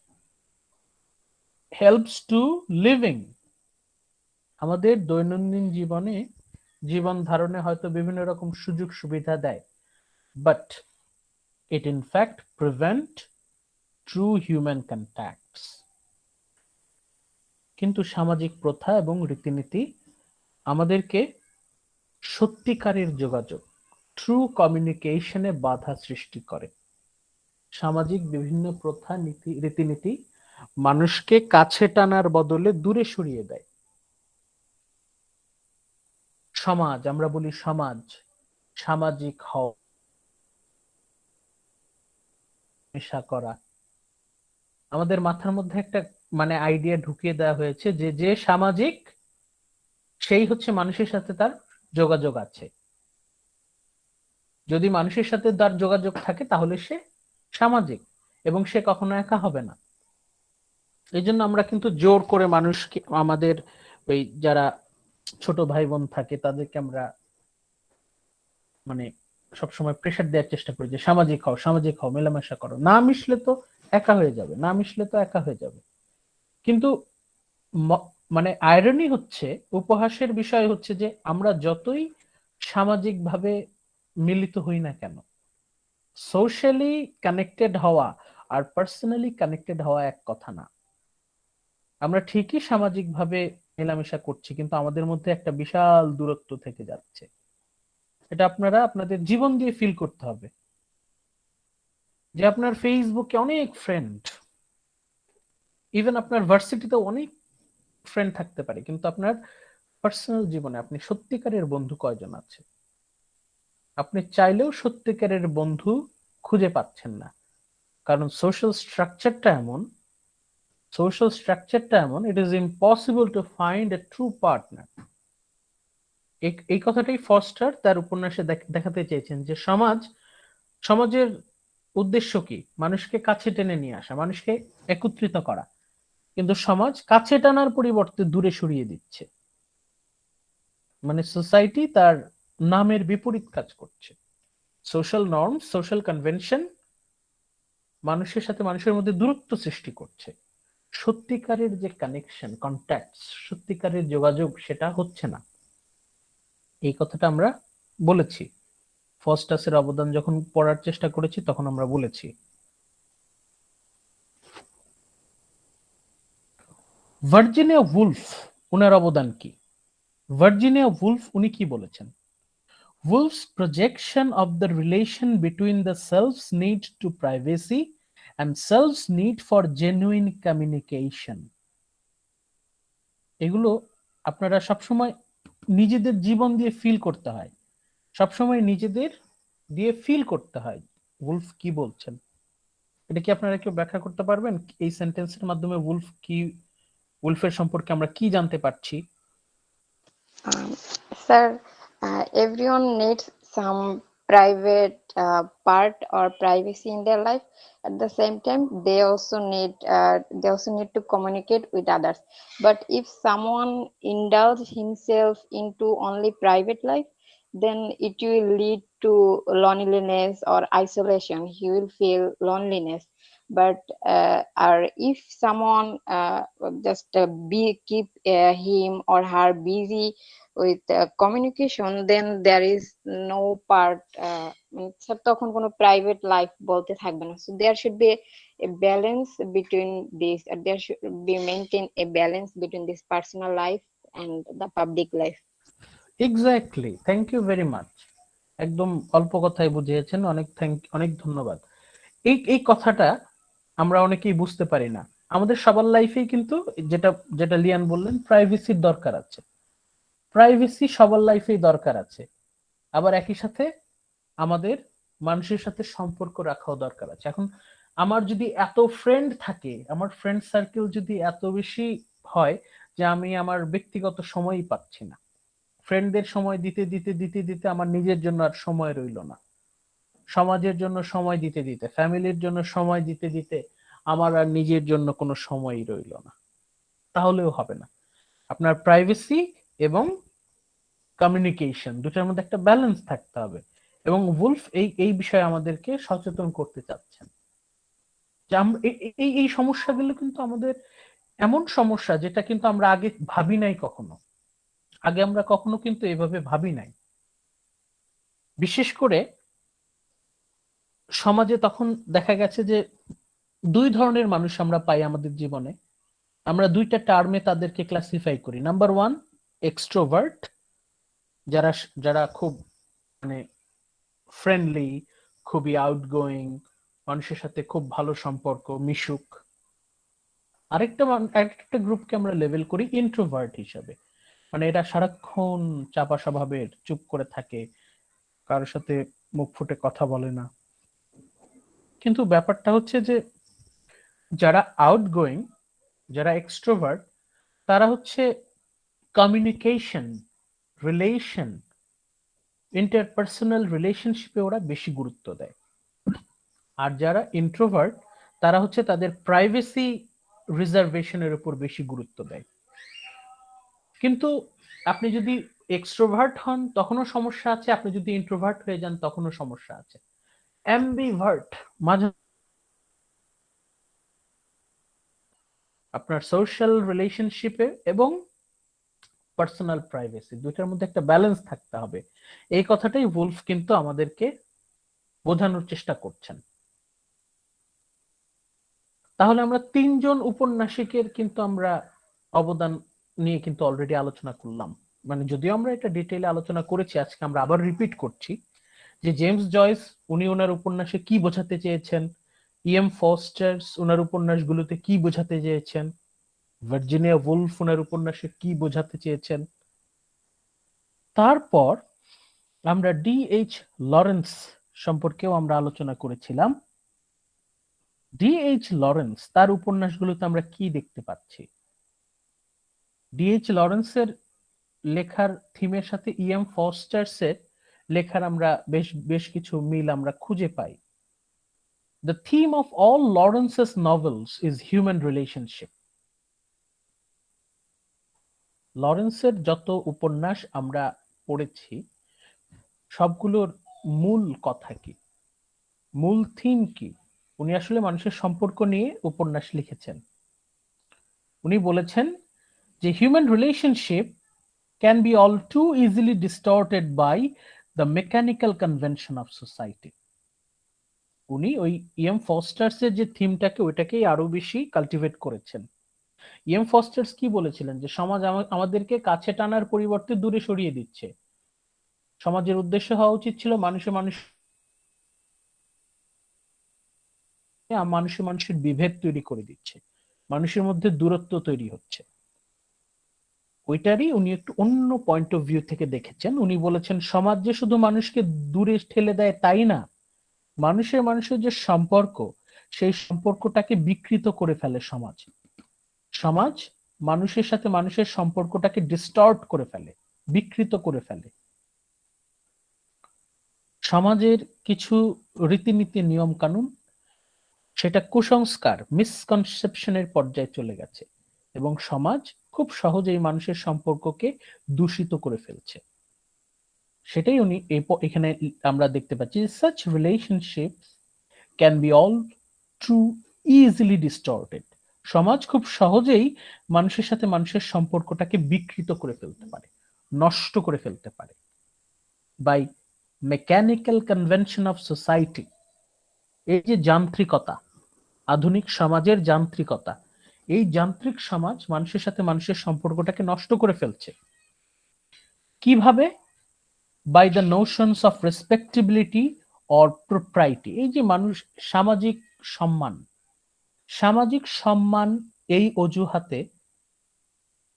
হেল্পস টু লিভিং, আমাদের দৈনন্দিন জীবনে, জীবন ধারণে হয়তো বিভিন্ন রকম সুযোগ সুবিধা দেয়, but it in fact prevent true human contacts. কিন্তু সামাজিক প্রথা এবং রীতিনীতি আমাদেরকে সত্যিকারের যোগাযোগ, ট্রু কমিউনিকেশনে বাধা সৃষ্টি করে। সামাজিক বিভিন্ন প্রথা, রীতিনীতি মানুষকে কাছে টানার বদলে দূরে সরিয়ে দেয়। সমাজ, আমরা বলি সমাজ, সামাজিক হওয়া, নেশা করা, আমাদের মাথার মধ্যে একটা মানে আইডিয়া ঢুকিয়ে দেওয়া হয়েছে যে যে সামাজিক সেই হচ্ছে মানুষের সাথে তার যোগাযোগ আছে। যদি মানুষের সাথে তার যোগাযোগ থাকে তাহলে সে সামাজিক এবং সে কখনো একা হবে না। এই জন্য আমরা কিন্তু জোর করে মানুষকে, আমাদের ওই যারা ছোট ভাই বোন থাকে তাদেরকে আমরা মানে সবসময় প্রেশার দেওয়ার চেষ্টা করি যে সামাজিক হও, সামাজিক হও, মেলামেশা করো, না মিশলে তো একা হয়ে যাবে, না মিশলে তো একা হয়ে যাবে। কিন্তু মানে আয়রনি হচ্ছে, উপহাসের বিষয় হচ্ছে যে আমরা যতই সামাজিকভাবে মিলিত হই না কেন, সোশ্যালি কানেক্টেড হওয়া আর পার্সোনালি কানেক্টেড হওয়া এক কথা না। আমরা ঠিকই সামাজিকভাবে মেলামেশা করছি কিন্তু আমাদের মধ্যে একটা বিশাল দূরত্ব থেকে যাচ্ছে। এটা আপনারা আপনাদের জীবন দিয়ে ফিল করতে হবে যে আপনার ফেসবুকে অনেক ফ্রেন্ড, ইভেন আপনার ভার্সিটিতে অনেক ফ্রেন্ড থাকতে পারে, কিন্তু আপনার পার্সোনাল জীবনে আপনি সত্যিকারের বন্ধু কয়জন আছে? আপনি চাইলেও সত্যিকারের বন্ধু খুঁজে পাচ্ছেন না, কারণ সোশ্যাল স্ট্রাকচারটা এমন, it is impossible to find a true partner. এই কথাটাই ফস্টার তার উপন্যাসে দেখাতে চেয়েছেন যে সমাজের উদ্দেশ্য কি? মানুষকে কাছে টেনে নিয়ে আসা, মানুষকে একত্রিত করা, কিন্তু সমাজ কাছে টানার পরিবর্তে দূরে সরিয়ে দিচ্ছে। মানে সোসাইটি তার নামের বিপরীত কাজ করছে। সোশ্যাল নর্ম, সোশ্যাল কনভেনশন মানুষের সাথে মানুষের মধ্যে দূরত্ব সৃষ্টি করছে। সত্যিকারের যে কানেকশন, কন্ট্যাক্ট, সত্যিকারের যোগাযোগ সেটা হচ্ছে না। এই কথাটা আমরা বলেছি, ফস্টাসের অবদান যখন পড়ার চেষ্টা করেছি তখন আমরা বলেছি। ভার্জিনিয়া উলফ, উনার অবদান কি? ভার্জিনিয়া উলফ উনি কি বলেছেন? Woolf's projection of the relation between the self's need to privacy and self's need for genuine communication, এগুলো আপনারা সবসময় নিজেদের জীবন দিয়ে ফিল করতে হয়, সবসময় নিজেদের দিয়ে ফিল করতে হয়। উলফ কি বলছেন এটা কি আপনারা কেউ ব্যাখ্যা করতে পারবেন? এই সেন্টেন্সের মাধ্যমে উলফের সম্পর্কে আমরা কি জানতে পারছি? Sir, everyone needs some private part or privacy in their life. At the same time, they also need to communicate with others. But if someone indulges himself into only private life, then it will lead to loneliness or isolation. He will feel loneliness. But or if someone just keep him or her busy with communication, then there is no part তখন কোনো private life বলতে থাকবে না. So there should be a balance between this, there should be maintained a balance between this personal life and the public life. Exactly, thank you very much. একদম অল্প কথায় বুঝিয়েছেন, অনেক ধন্যবাদ। এই কথাটা আমরা অনেকেই বুঝতে পারি না। আমাদের সবার লাইফেই কিন্তু যেটা যেটা লিয়ান বললেন, প্রাইভেসির দরকার আছে। প্রাইভেসি সবার লাইফেই দরকার আছে, আবার একই সাথে আমাদের মানুষের সাথে সম্পর্ক রাখাও দরকার আছে। এখন আমার যদি এত ফ্রেন্ড থাকে, আমার ফ্রেন্ড সার্কেল যদি এত বেশি হয় যে আমি আমার ব্যক্তিগত সময়ই পাচ্ছি না, ফ্রেন্ডদের সময় দিতে দিতে দিতে দিতে আমার নিজের জন্য আর সময় রইল না, সমাজের জন্য সময় দিতে দিতে, ফ্যামিলির জন্য সময় দিতে দিতে আমার আর নিজের জন্য কোনো সময়ই রইল না, তাহলেও হবে না। আপনার প্রাইভেসি এবং কমিউনিকেশন দুটার মধ্যে একটা ব্যালেন্স থাকতে হবে, এবং উলফ এই বিষয়ে আমাদেরকে সচেতন করতে চাচ্ছেন যে এই সমস্যাগুলো কিন্তু আমাদের এমন সমস্যা যেটা কিন্তু আমরা আগে ভাবি নাই কখনো, আগে আমরা কখনো কিন্তু এভাবে ভাবি নাই। বিশেষ করে সমাজে তখন দেখা গেছে যে দুই ধরনের মানুষ আমরা পাই আমাদের জীবনে, আমরা দুইটা টার্মে তাদেরকে ক্লাসিফাই করি। নাম্বার ওয়ান, এক্সট্রোভার্ট, যারা যারা খুব মানে ফ্রেন্ডলি, খুবই আউটগোয়িং, মানুষের সাথে খুব ভালো সম্পর্ক, মিশুক। আরেকটা গ্রুপকে আমরা লেভেল করি ইন্ট্রোভার্ট হিসাবে, মানে এরা সারাক্ষণ চাপা স্বভাবের, চুপ করে থাকে, কারোর সাথে মুখ ফুটে কথা বলে না। কিন্তু ব্যাপারটা হচ্ছে যে যারা আউটগোয়িং, যারা এক্সট্রোভার্ট, তারা হচ্ছে কমিউনিকেশন, রিলেশন, ইন্টারপার্সোনাল রিলেশনশিপে ওরা বেশি গুরুত্ব দেয়। আর যারা ইন্ট্রোভার্ট, তারা হচ্ছে তাদের প্রাইভেসি রিজার্ভেশনের উপর বেশি গুরুত্ব দেয়। কিন্তু আপনি যদি এক্সট্রোভার্ট হন তখনও সমস্যা আছে, আপনি যদি ইন্ট্রোভার্ট হয়ে যান তখনও সমস্যা আছে। অ্যাম্বিভার্ট, মাঝে আপনার সোশ্যাল রিলেশনশিপে এবং পার্সোনাল প্রাইভেসি দুইটার মধ্যে একটা ব্যালেন্স থাকতে হবে। এই কথাটাই উলফ কিন্তু আমাদেরকে বোঝানোর চেষ্টা করছেন। তাহলে আমরা তিনজন উপন্যাসিকের কিন্তু আমরা অবদান নিয়ে কিন্তু অলরেডি আলোচনা করলাম, মানে যদিও আমরা এটা ডিটেইলে আলোচনা করেছি, আজকে আমরা আবার রিপিট করছি যে জেমস জয়েস উনি ওনার উপন্যাসে কি বোঝাতে চেয়েছেন, ইএম ফস্টার্স ওনার উপন্যাসগুলোতে কি বোঝাতে চেয়েছেন, ভার্জিনিয়া উলফ ওনার উপন্যাসে কি বোঝাতে চেয়েছেন। তারপর আমরা ডিএইচ লরেন্স সম্পর্কেও আমরা আলোচনা করেছিলাম। ডিএইচ লরেন্স, তার উপন্যাসগুলোতে আমরা কি দেখতে পাচ্ছি? ডিএইচ লরেন্সের লেখার থিমের সাথে ইএম ফস্টার্সের লেখার আমরা বেশ কিছু মিল আমরা খুঁজে পাই। The theme of all Lawrence's novels is human relationship. লরেন্সের যত উপন্যাস আমরা পড়েছি সবগুলোর মূল কথা কি, মূল থিম কি? উনি আসলে মানুষের সম্পর্ক নিয়ে উপন্যাস লিখেছেন। উনি বলেছেন যে human relationship can be all too easily distorted by the mechanical convention of society. উনি ওই ইএম ফস্টার্সের যে থিমটাকে ওইটাকেই আরো বেশি কাল্টিভেট করেছেন। ইএম ফস্টার্স কি বলেছিলেন যে সমাজ আমাদেরকে কাছে টানার পরিবর্তে দূরে সরিয়ে দিচ্ছে। সমাজের উদ্দেশ্য হওয়া উচিত ছিল মানুষে মানুষের বিভেদ তৈরি করে দিচ্ছে, মানুষের মধ্যে দূরত্ব তৈরি হচ্ছে। ওইটারই উনি একটু অন্য পয়েন্ট অফ ভিউ থেকে দেখেছেন। উনি বলেছেন সমাজ যে শুধু মানুষকে দূরে ঠেলে দেয় তাই না, মানুষের যে সম্পর্ক, সেই সম্পর্কটাকে বিকৃত করে ফেলে সমাজ। সমাজ মানুষের সাথে মানুষের সম্পর্কটাকে ডিস্টর্ট করে ফেলে, বিকৃত করে ফেলে। সমাজের কিছু রীতিনীতি নিয়ম কানুন সেটা কুসংস্কার মিসকনসেপশনের পর্যায়ে চলে গেছে এবং সমাজ খুব সহজেই মানুষের সম্পর্ককে দূষিত করে ফেলছে। সেটাই উনি এখানে আমরা দেখতে পাচ্ছি, such relationships can be all too easily distorted. সমাজ খুব সহজেই মানুষের সাথে মানুষের সম্পর্কটাকে বিকৃত করে ফেলতে পারে, নষ্ট করে ফেলতে পারে by mechanical convention of society. এই যে যান্ত্রিকতা, আধুনিক সমাজের যান্ত্রিকতা, এই যান্ত্রিক সমাজ মানুষের সাথে মানুষের সম্পর্কটাকে নষ্ট করে ফেলছে কিভাবে? by the notions of respectability or propriety. এই যে মানুষ সামাজিক সম্মান এই অজুহাতে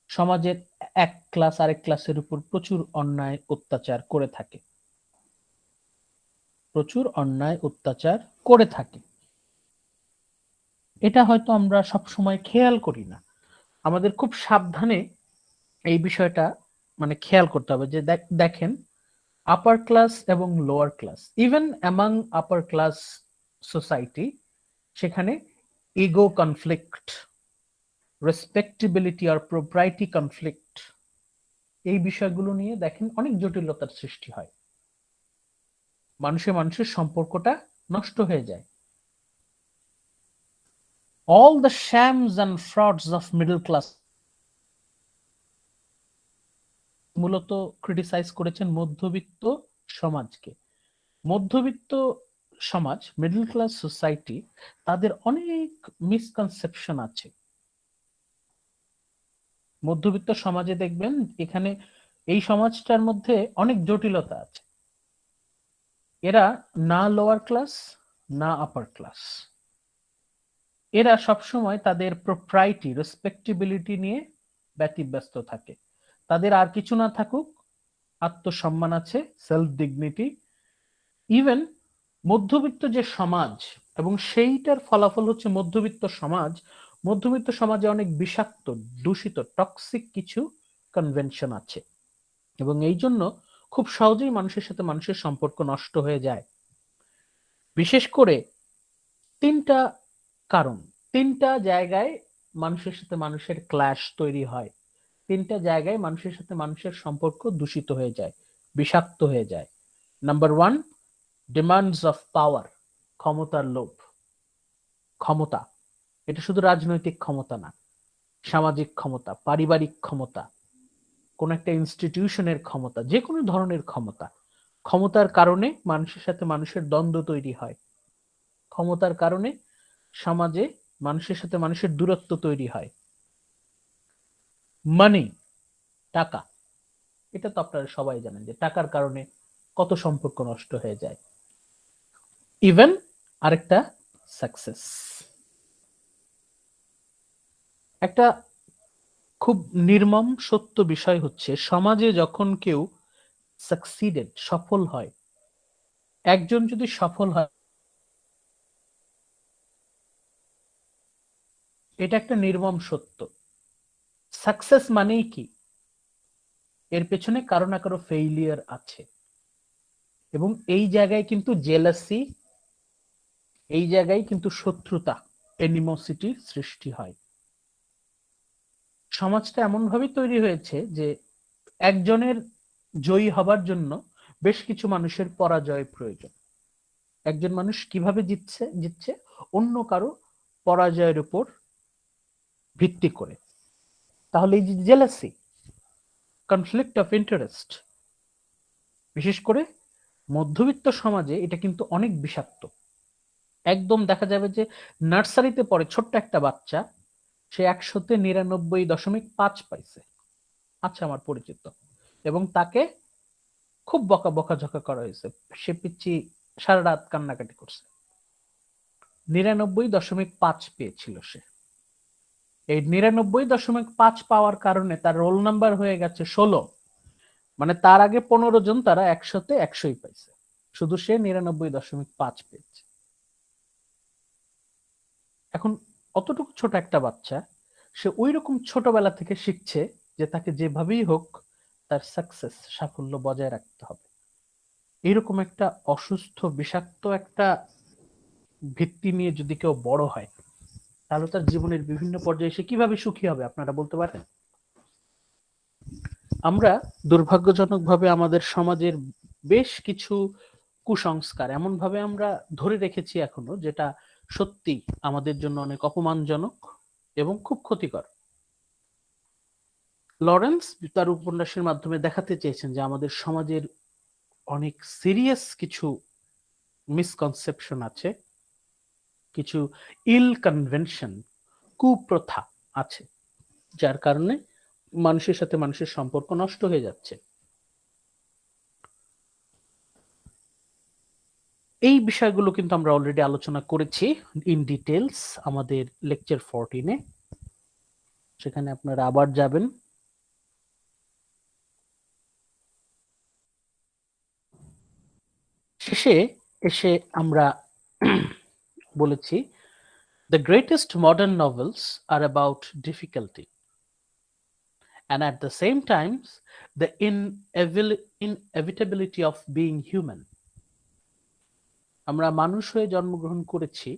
সমাজের এক ক্লাস আরেক ক্লাসের উপর প্রচুর অন্যায় অত্যাচার করে থাকে। এটা হয়তো আমরা সব সময় খেয়াল করি না। আমাদের খুব সাবধানে এই বিষয়টা মানে খেয়াল করতে হবে যে দেখেন আপার ক্লাস এবং lower class, even among upper class society, সেখানে ইগো কনফ্লিক্ট, রেসপেক্টেবিলিটি আর প্রোপ্রাইটি কনফ্লিক্ট, এই বিষয়গুলো নিয়ে দেখেন অনেক জটিলতার সৃষ্টি হয়, মানুষের সম্পর্কটা নষ্ট হয়ে যায়। all the shams and frauds of middle class মূলত ক্রিটিসাইজ করেছেন মধ্যবিত্ত সমাজকে। মধ্যবিত্ত সমাজ, মিডল ক্লাস সোসাইটি, তাদের অনেক মিসকনসেপশন আছে। মধ্যবিত্ত সমাজে দেখবেন এখানে এই সমাজটার মধ্যে অনেক জটিলতা আছে। এরা না লোয়ার ক্লাস না আপার ক্লাস, এরা সবসময় তাদের প্রোপ্রাইটি রেসপেক্টেবিলিটি নিয়ে ব্যতিব্যস্ত থাকে। তাদের আর কিছু না থাকুক, আত্মসম্মান আছে, সেলফ ডিগনিটি। ইভেন মধ্যবিত্ত যে সমাজ এবং সেইটার ফলাফল হচ্ছে মধ্যবিত্ত সমাজে অনেক বিষাক্ত, দূষিত, টক্সিক কিছু কনভেনশন আছে এবং এই জন্য খুব সহজেই মানুষের সাথে মানুষের সম্পর্ক নষ্ট হয়ে যায়। বিশেষ করে তিনটা জায়গায় মানুষের সাথে মানুষের ক্ল্যাশ তৈরি হয়, তিনটা জায়গায় মানুষের সাথে মানুষের সম্পর্ক দূষিত হয়ে যায়, বিষাক্ত হয়ে যায়। নাম্বার 1, ডিমান্ডস অফ পাওয়ার, ক্ষমতার লোভ। ক্ষমতা, এটা শুধু রাজনৈতিক ক্ষমতা না, সামাজিক ক্ষমতা, পারিবারিক ক্ষমতা, কোন একটা ইনস্টিটিউশনের ক্ষমতা, যে কোনো ধরনের ক্ষমতা। ক্ষমতার কারণে মানুষের সাথে মানুষের দ্বন্দ্ব তৈরি হয়, ক্ষমতার কারণে সমাজে মানুষের সাথে মানুষের দূরত্ব তৈরি হয়। মানি, টাকা, এটা তো আপনারা সবাই জানেন যে টাকার কারণে কত সম্পর্ক নষ্ট হয়ে যায়। ইভেন আরেকটা সাকসেস, একটা খুব নির্মম সত্য বিষয় হচ্ছে সমাজে যখন কেউ সফল হয়, একজন যদি সফল হয়, এটা একটা নির্মম সত্য। সাকসেস মানেই কি? এর পেছনে কারো না কারো ফেইলিয়ার আছে এবং এই জায়গায় কিন্তু জেলাসি, এই জায়গায় কিন্তু শত্রুতা, এনিমোসিটি সৃষ্টি হয়। সমাজটা এমন ভাবে তৈরি হয়েছে যে একজনের জয়ী হবার জন্য বেশ কিছু মানুষের পরাজয় প্রয়োজন। একজন মানুষ কিভাবে জিতছে অন্য কারো পরাজয়ের উপর ভিত্তি করে। তাহলে এই যে জেলাসি, কনফ্লিক্ট অফ ইন্টারেস্ট, বিশেষ করে মধ্যবিত্ত সমাজে এটা কিন্তু অনেক বিষাক্ত। একদম দেখা যাবে যে নার্সারিতে পড়ে ছোট্ট একটা বাচ্চা, সে 100-তে 99.5 পাইছে, আচ্ছা আমার পরিচিত, এবং তাকে খুব বকাঝকা করা হয়েছে, সে পিচ্ছি সারা রাত কান্নাকাটি করছে, 99.5 পেয়েছিল সে। এই 99.5 পাওয়ার কারণে তার রোল নাম্বার হয়ে গেছে 16, মানে তার আগে 15 জন তারা 100-তে 100ই পাইছে, শুধু সে 99.5 পেয়েছে। এখন অতটুকু ছোট একটা বাচ্চা, সে ওই রকম ছোটবেলা থেকে শিখছে যে তাকে যেভাবেই হোক তার সাকসেস, সাফল্য বজায় রাখতে হবে। এইরকম একটা অসুস্থ বিষাক্ত একটা ভিত্তি নিয়ে যদি কেউ বড় হয়, তাহলে তার জীবনের বিভিন্ন পর্যায়ে সে কিভাবে সুখী হবে আপনারা বলতে পারেন? আমরা দুর্ভাগ্যজনকভাবে আমাদের সমাজের বেশ কিছু কুসংস্কার এমন ভাবে আমরা ধরে রেখেছি এখনো, যেটা সত্যি আমাদের জন্য অনেক অপমানজনক এবং খুব ক্ষতিকর। লরেন্স তার উপন্যাসের মাধ্যমে দেখাতে চেয়েছেন যে আমাদের সমাজের অনেক সিরিয়াস কিছু মিসকনসেপশন আছে, কিছু ইল কনভেনশন, কুপ্রথা আছে, যার কারণে মানুষের সাথে মানুষের সম্পর্ক নষ্ট হয়ে যাচ্ছে। এই বিষয়গুলো কিন্তু আমরা অলরেডি আলোচনা করেছি ইন ডিটেলস আমাদের লেকচার 14-এ, সেখানে আপনারা আবার যাবেন। শেষে এসে আমরা বলেছি the greatest modern novels are about difficulty and at the same time the inevitability of being human. আমরা মানুষ হয়ে জন্মগ্রহণ করেছি,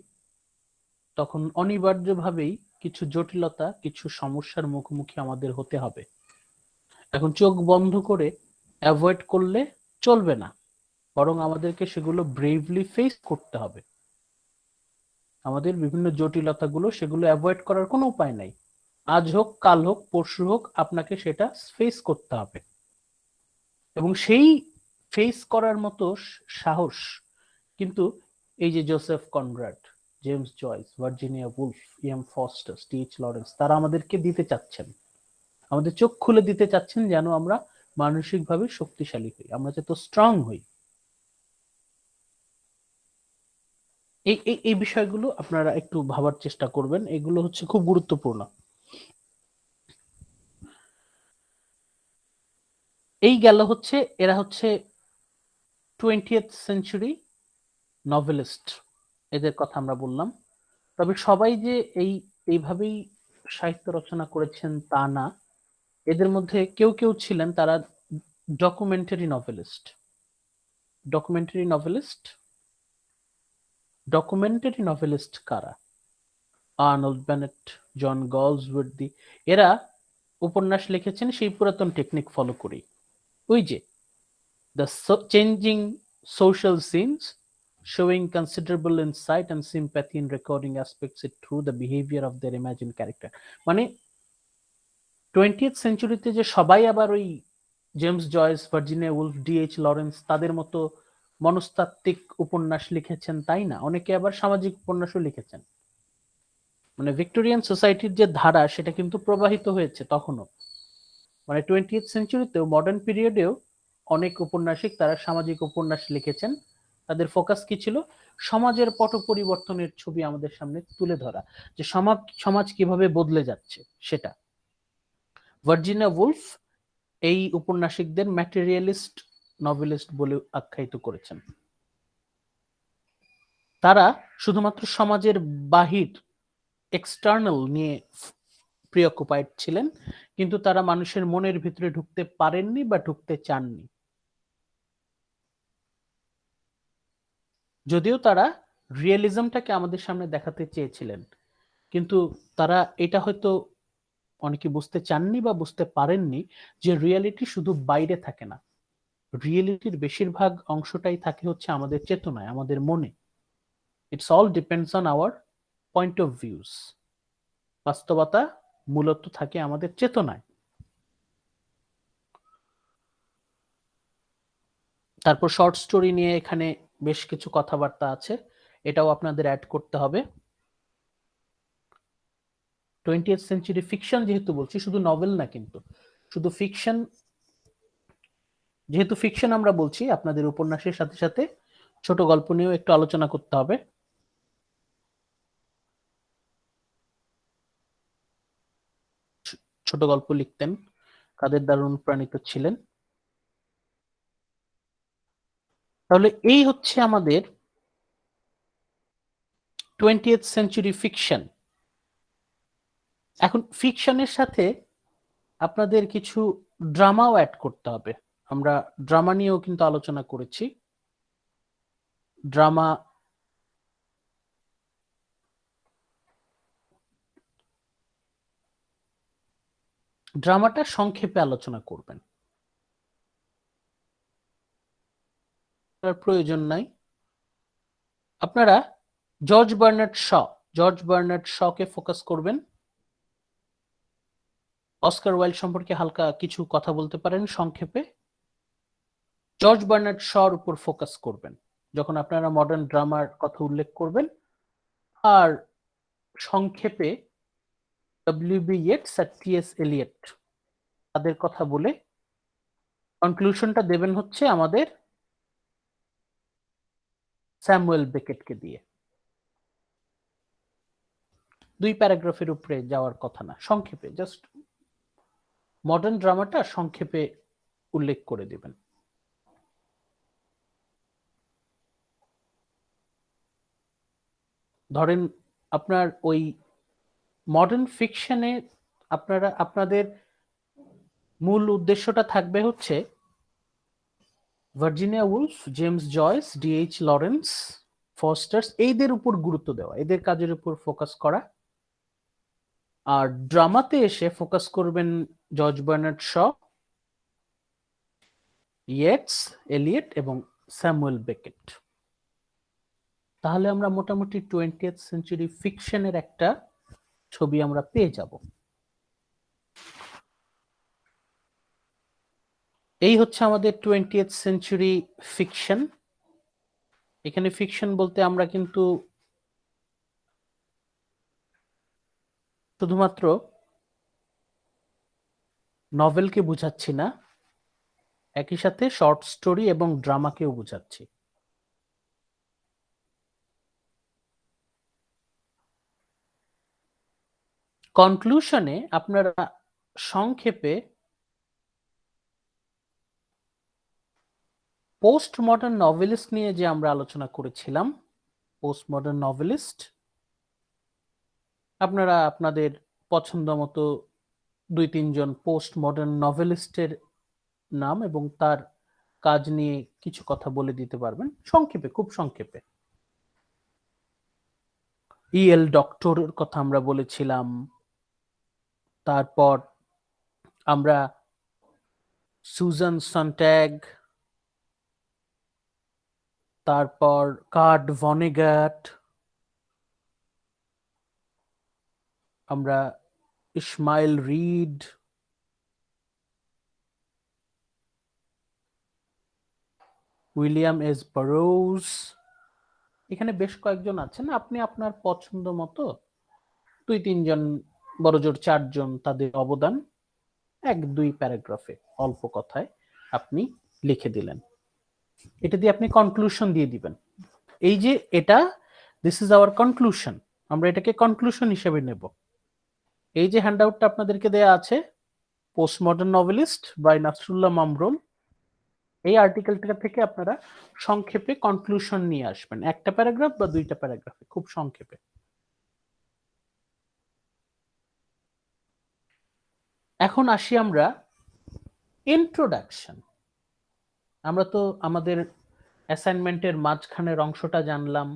তখন অনিবার্যভাবেই কিছু জটিলতা, কিছু সমস্যার মুখোমুখি আমাদের হতে হবে। এখন চোখ বন্ধ করে অ্যাভয়েড করলে চলবে না, বরং আমাদেরকে সেগুলো ব্রেভলি ফেস করতে হবে। আমাদের বিভিন্ন জটিলতাগুলো, সেগুলো অ্যাভয়েড করার কোনো উপায় নাই। আজ হোক, কাল হোক, পরশু হোক, আপনাকে সেটা ফেস করতে হবে। এবং সেই ফেস করার মতো সাহস কিন্তু এই যে Joseph Conrad, James Joyce, Virginia Woolf, M Forster, T H. Lawrence, তারা আমাদেরকে দিতে চাচ্ছেন, আমাদের চোখ খুলে দিতে চাচ্ছেন, যেন আমরা মানসিকভাবে শক্তিশালী হই, আমরা যত স্ট্রং হই। এই এই এই বিষয়গুলো আপনারা একটু ভাবার চেষ্টা করবেন, এগুলো হচ্ছে খুব গুরুত্বপূর্ণ। এই গেল হচ্ছে, এরা হচ্ছে 20th সেঞ্চুরি নভেলিস্ট, এদের কথা আমরা বললাম। তবে সবাই যে এইভাবেই সাহিত্য রচনা করেছেন তা না, এদের মধ্যে কেউ কেউ ছিলেন তারা documentary novelist. Documentary novelist documentary novelist কারা? আর্নল্ড বেনেট, জন গলসওয়ার্দি, এরা উপন্যাস লিখেছেন সেই পুরাতন টেকনিক ফলো করি। ওই যে the changing social scenes, showing considerable insight and sympathy in recording aspects it through the behavior of their imagined character. মানে 20th সেঞ্চুরিতে যে সবাই আবার ওই James Joyce, Virginia Woolf, DH. Lawrence তাদের মতো মনস্তাত্ত্বিক উপন্যাস লিখেছেন তাই না, অনেকে আবার সামাজিক উপন্যাসও লিখেছেন। মানে ভিক্টোরিয়ান সোসাইটির যে ধারা, সেটা কিন্তু প্রবাহিত হয়েছে তখনও। মানে 20th সেঞ্চুরিতেও, মডার্ন পিরিয়ডেও অনেক ঔপন্যাসিক তারা সামাজিক উপন্যাস লিখেছেন। তাদের ফোকাস কি ছিল? সমাজের পট পরিবর্তনের ছবি আমাদের সামনে তুলে ধরা, যে সমাজ কিভাবে বদলে যাচ্ছে সেটা। ভার্জিনিয়া উলফ এই উপন্যাসিকদের ম্যাটেরিয়ালিস্ট নভেলিস্ট বলে আখ্যায়িত করেছেন। তারা শুধুমাত্র সমাজের বাহির, এক্সটার্নাল নিয়ে প্রিঅকুপাইড ছিলেন, কিন্তু তারা মানুষের মনের ভিতরে ঢুকতে পারেননি বা ঢুকতে চাননি। যদিও তারা রিয়েলিজমটাকে আমাদের সামনে দেখাতে চেয়েছিলেন, কিন্তু তারা এটা হয়তো অনেকে বুঝতে চাননি বা বুঝতে পারেননি যে রিয়েলিটি শুধু বাইরে থাকে না, রিয়েলিটির বেশিরভাগ অংশটাই থাকে হচ্ছে আমাদের চেতনায়, আমাদের মনে। It's all depends on our point of views. বাস্তবতা মূলত থাকে আমাদের চেতনায়। তারপর শর্ট স্টোরি নিয়ে এখানে বেশ কিছু কথাবার্তা আছে, এটাও আপনাদের অ্যাড করতে হবে। 20th সেঞ্চুরি ফিকশন যেহেতু বলছি, শুধু নভেল না, কিন্তু শুধু ফিকশন, যেহেতু ফিকশন আমরা বলছি, আপনাদের উপন্যাসের সাথে সাথে ছোট গল্প নিয়েও একটু আলোচনা করতে হবে। ছোট গল্প লিখতেন, কাদের দ্বারা অনুপ্রাণিত ছিলেন? তাহলে এই হচ্ছে আমাদের 20th সেঞ্চুরি ফিকশন। এখন ফিকশনের সাথে আপনাদের কিছু ড্রামাও অ্যাড করতে হবে। আমরা ড্রামা নিয়েও কিন্তু আলোচনা করেছি। ড্রামা ড্রামাটা সংক্ষেপে আলোচনা করবেন, তার প্রয়োজন নাই। আপনারা জর্জ বার্নার্ড শকে ফোকাস করবেন। অস্কার ওয়াইল্ড সম্পর্কে হালকা কিছু কথা বলতে পারেন সংক্ষেপে। জর্জ বার্নার্ড শর উপর ফোকাস করবেন যখন আপনারা মডার্ন ড্রামার কথা উল্লেখ করবেন। আর সংক্ষেপে ডব্লিউবি ইয়েটস আর টি.এস. এলিয়ট তাদের কথা বলে কনক্লুশনটা দেবেন হচ্ছে আমাদের স্যামুয়েল বেকেটকে দিয়ে। 2 প্যারাগ্রাফের উপরে যাওয়ার কথা না, সংক্ষেপে জাস্ট মডার্ন ড্রামাটা সংক্ষেপে উল্লেখ করে দিবেন। ধরেন আপনার ওই মডার্ন ফিকশনে আপনাদের মূল উদ্দেশ্যটা থাকবে হচ্ছে Virginia Woolf, James Joyce, DH. Lawrence, Fosters, এইদের উপর গুরুত্ব দেওয়া, এদের কাজের উপর ফোকাস করা। আর ড্রামাতে এসে ফোকাস করবেন George Bernard Shaw, Yeats, Eliot এবং স্যামুয়েল বেকেট। তাহলে আমরা মোটামুটি 20th সেঞ্চুরি ফিকশনের একটা ছবি আমরা পেয়ে যাব। এই হচ্ছে আমাদের 20th সেঞ্চুরি ফিকশন। এখানে ফিকশন বলতে আমরা কিন্তু শুধুমাত্র নভেলকে বুঝাচ্ছি না, একই সাথে শর্ট স্টোরি এবং ড্রামাকেও বুঝাচ্ছি। কনক্লুশনে আপনারা সংক্ষেপে পোস্ট মডার্ন নভেলিস্ট নিয়ে যে আমরা আলোচনা করেছিলাম, পোস্ট মডার্ন নভেলিস্ট, আপনারা আপনাদের পছন্দ মতো 2-3 জন পোস্ট মডার্ন নভেলিস্টের নাম এবং তার কাজ নিয়ে কিছু কথা বলে দিতে পারবেন সংক্ষেপে, খুব সংক্ষেপে। E.L. ডক্টরের কথা আমরা বলেছিলাম, তারপর আমরা সুজান সন্ট্যাগ, তারপর কার্ট ভনেগাট, আমরা ইসমাইল রিড, উইলিয়াম এস বারোজ, এখানে বেশ কয়েকজন আছেন। আপনি আপনার পছন্দ মতো 2-3 জন, বড়জোর 4 জন তাদের অবদান 1-2 প্যারাগ্রাফে অল্প কথায় আপনি লিখে দিলেন। এটা দিয়ে আপনি কনক্লুশন দিয়ে দিবেন। এই যে এটা, দিস ইজ আওয়ার কনক্লুশন, আমরা এটাকে কনক্লুশন হিসেবে নেব। এই যে হ্যান্ডআউটটা আপনাদেরকে দেয়া আছে, post modern novelist by Nasrullah Mamrul, এই আর্টিকেলটা থেকে আপনারা সংক্ষেপে কনক্লুশন নিয়ে আসবেন, 1টা প্যারাগ্রাফ বা 2টা প্যারাগ্রাফে, খুব সংক্ষেপে। এখন আসি আমরা ইন্ট্রোডাকশন। আমরা তো আমাদের অ্যাসাইনমেন্টের মাঝখানের অংশটা জানলাম,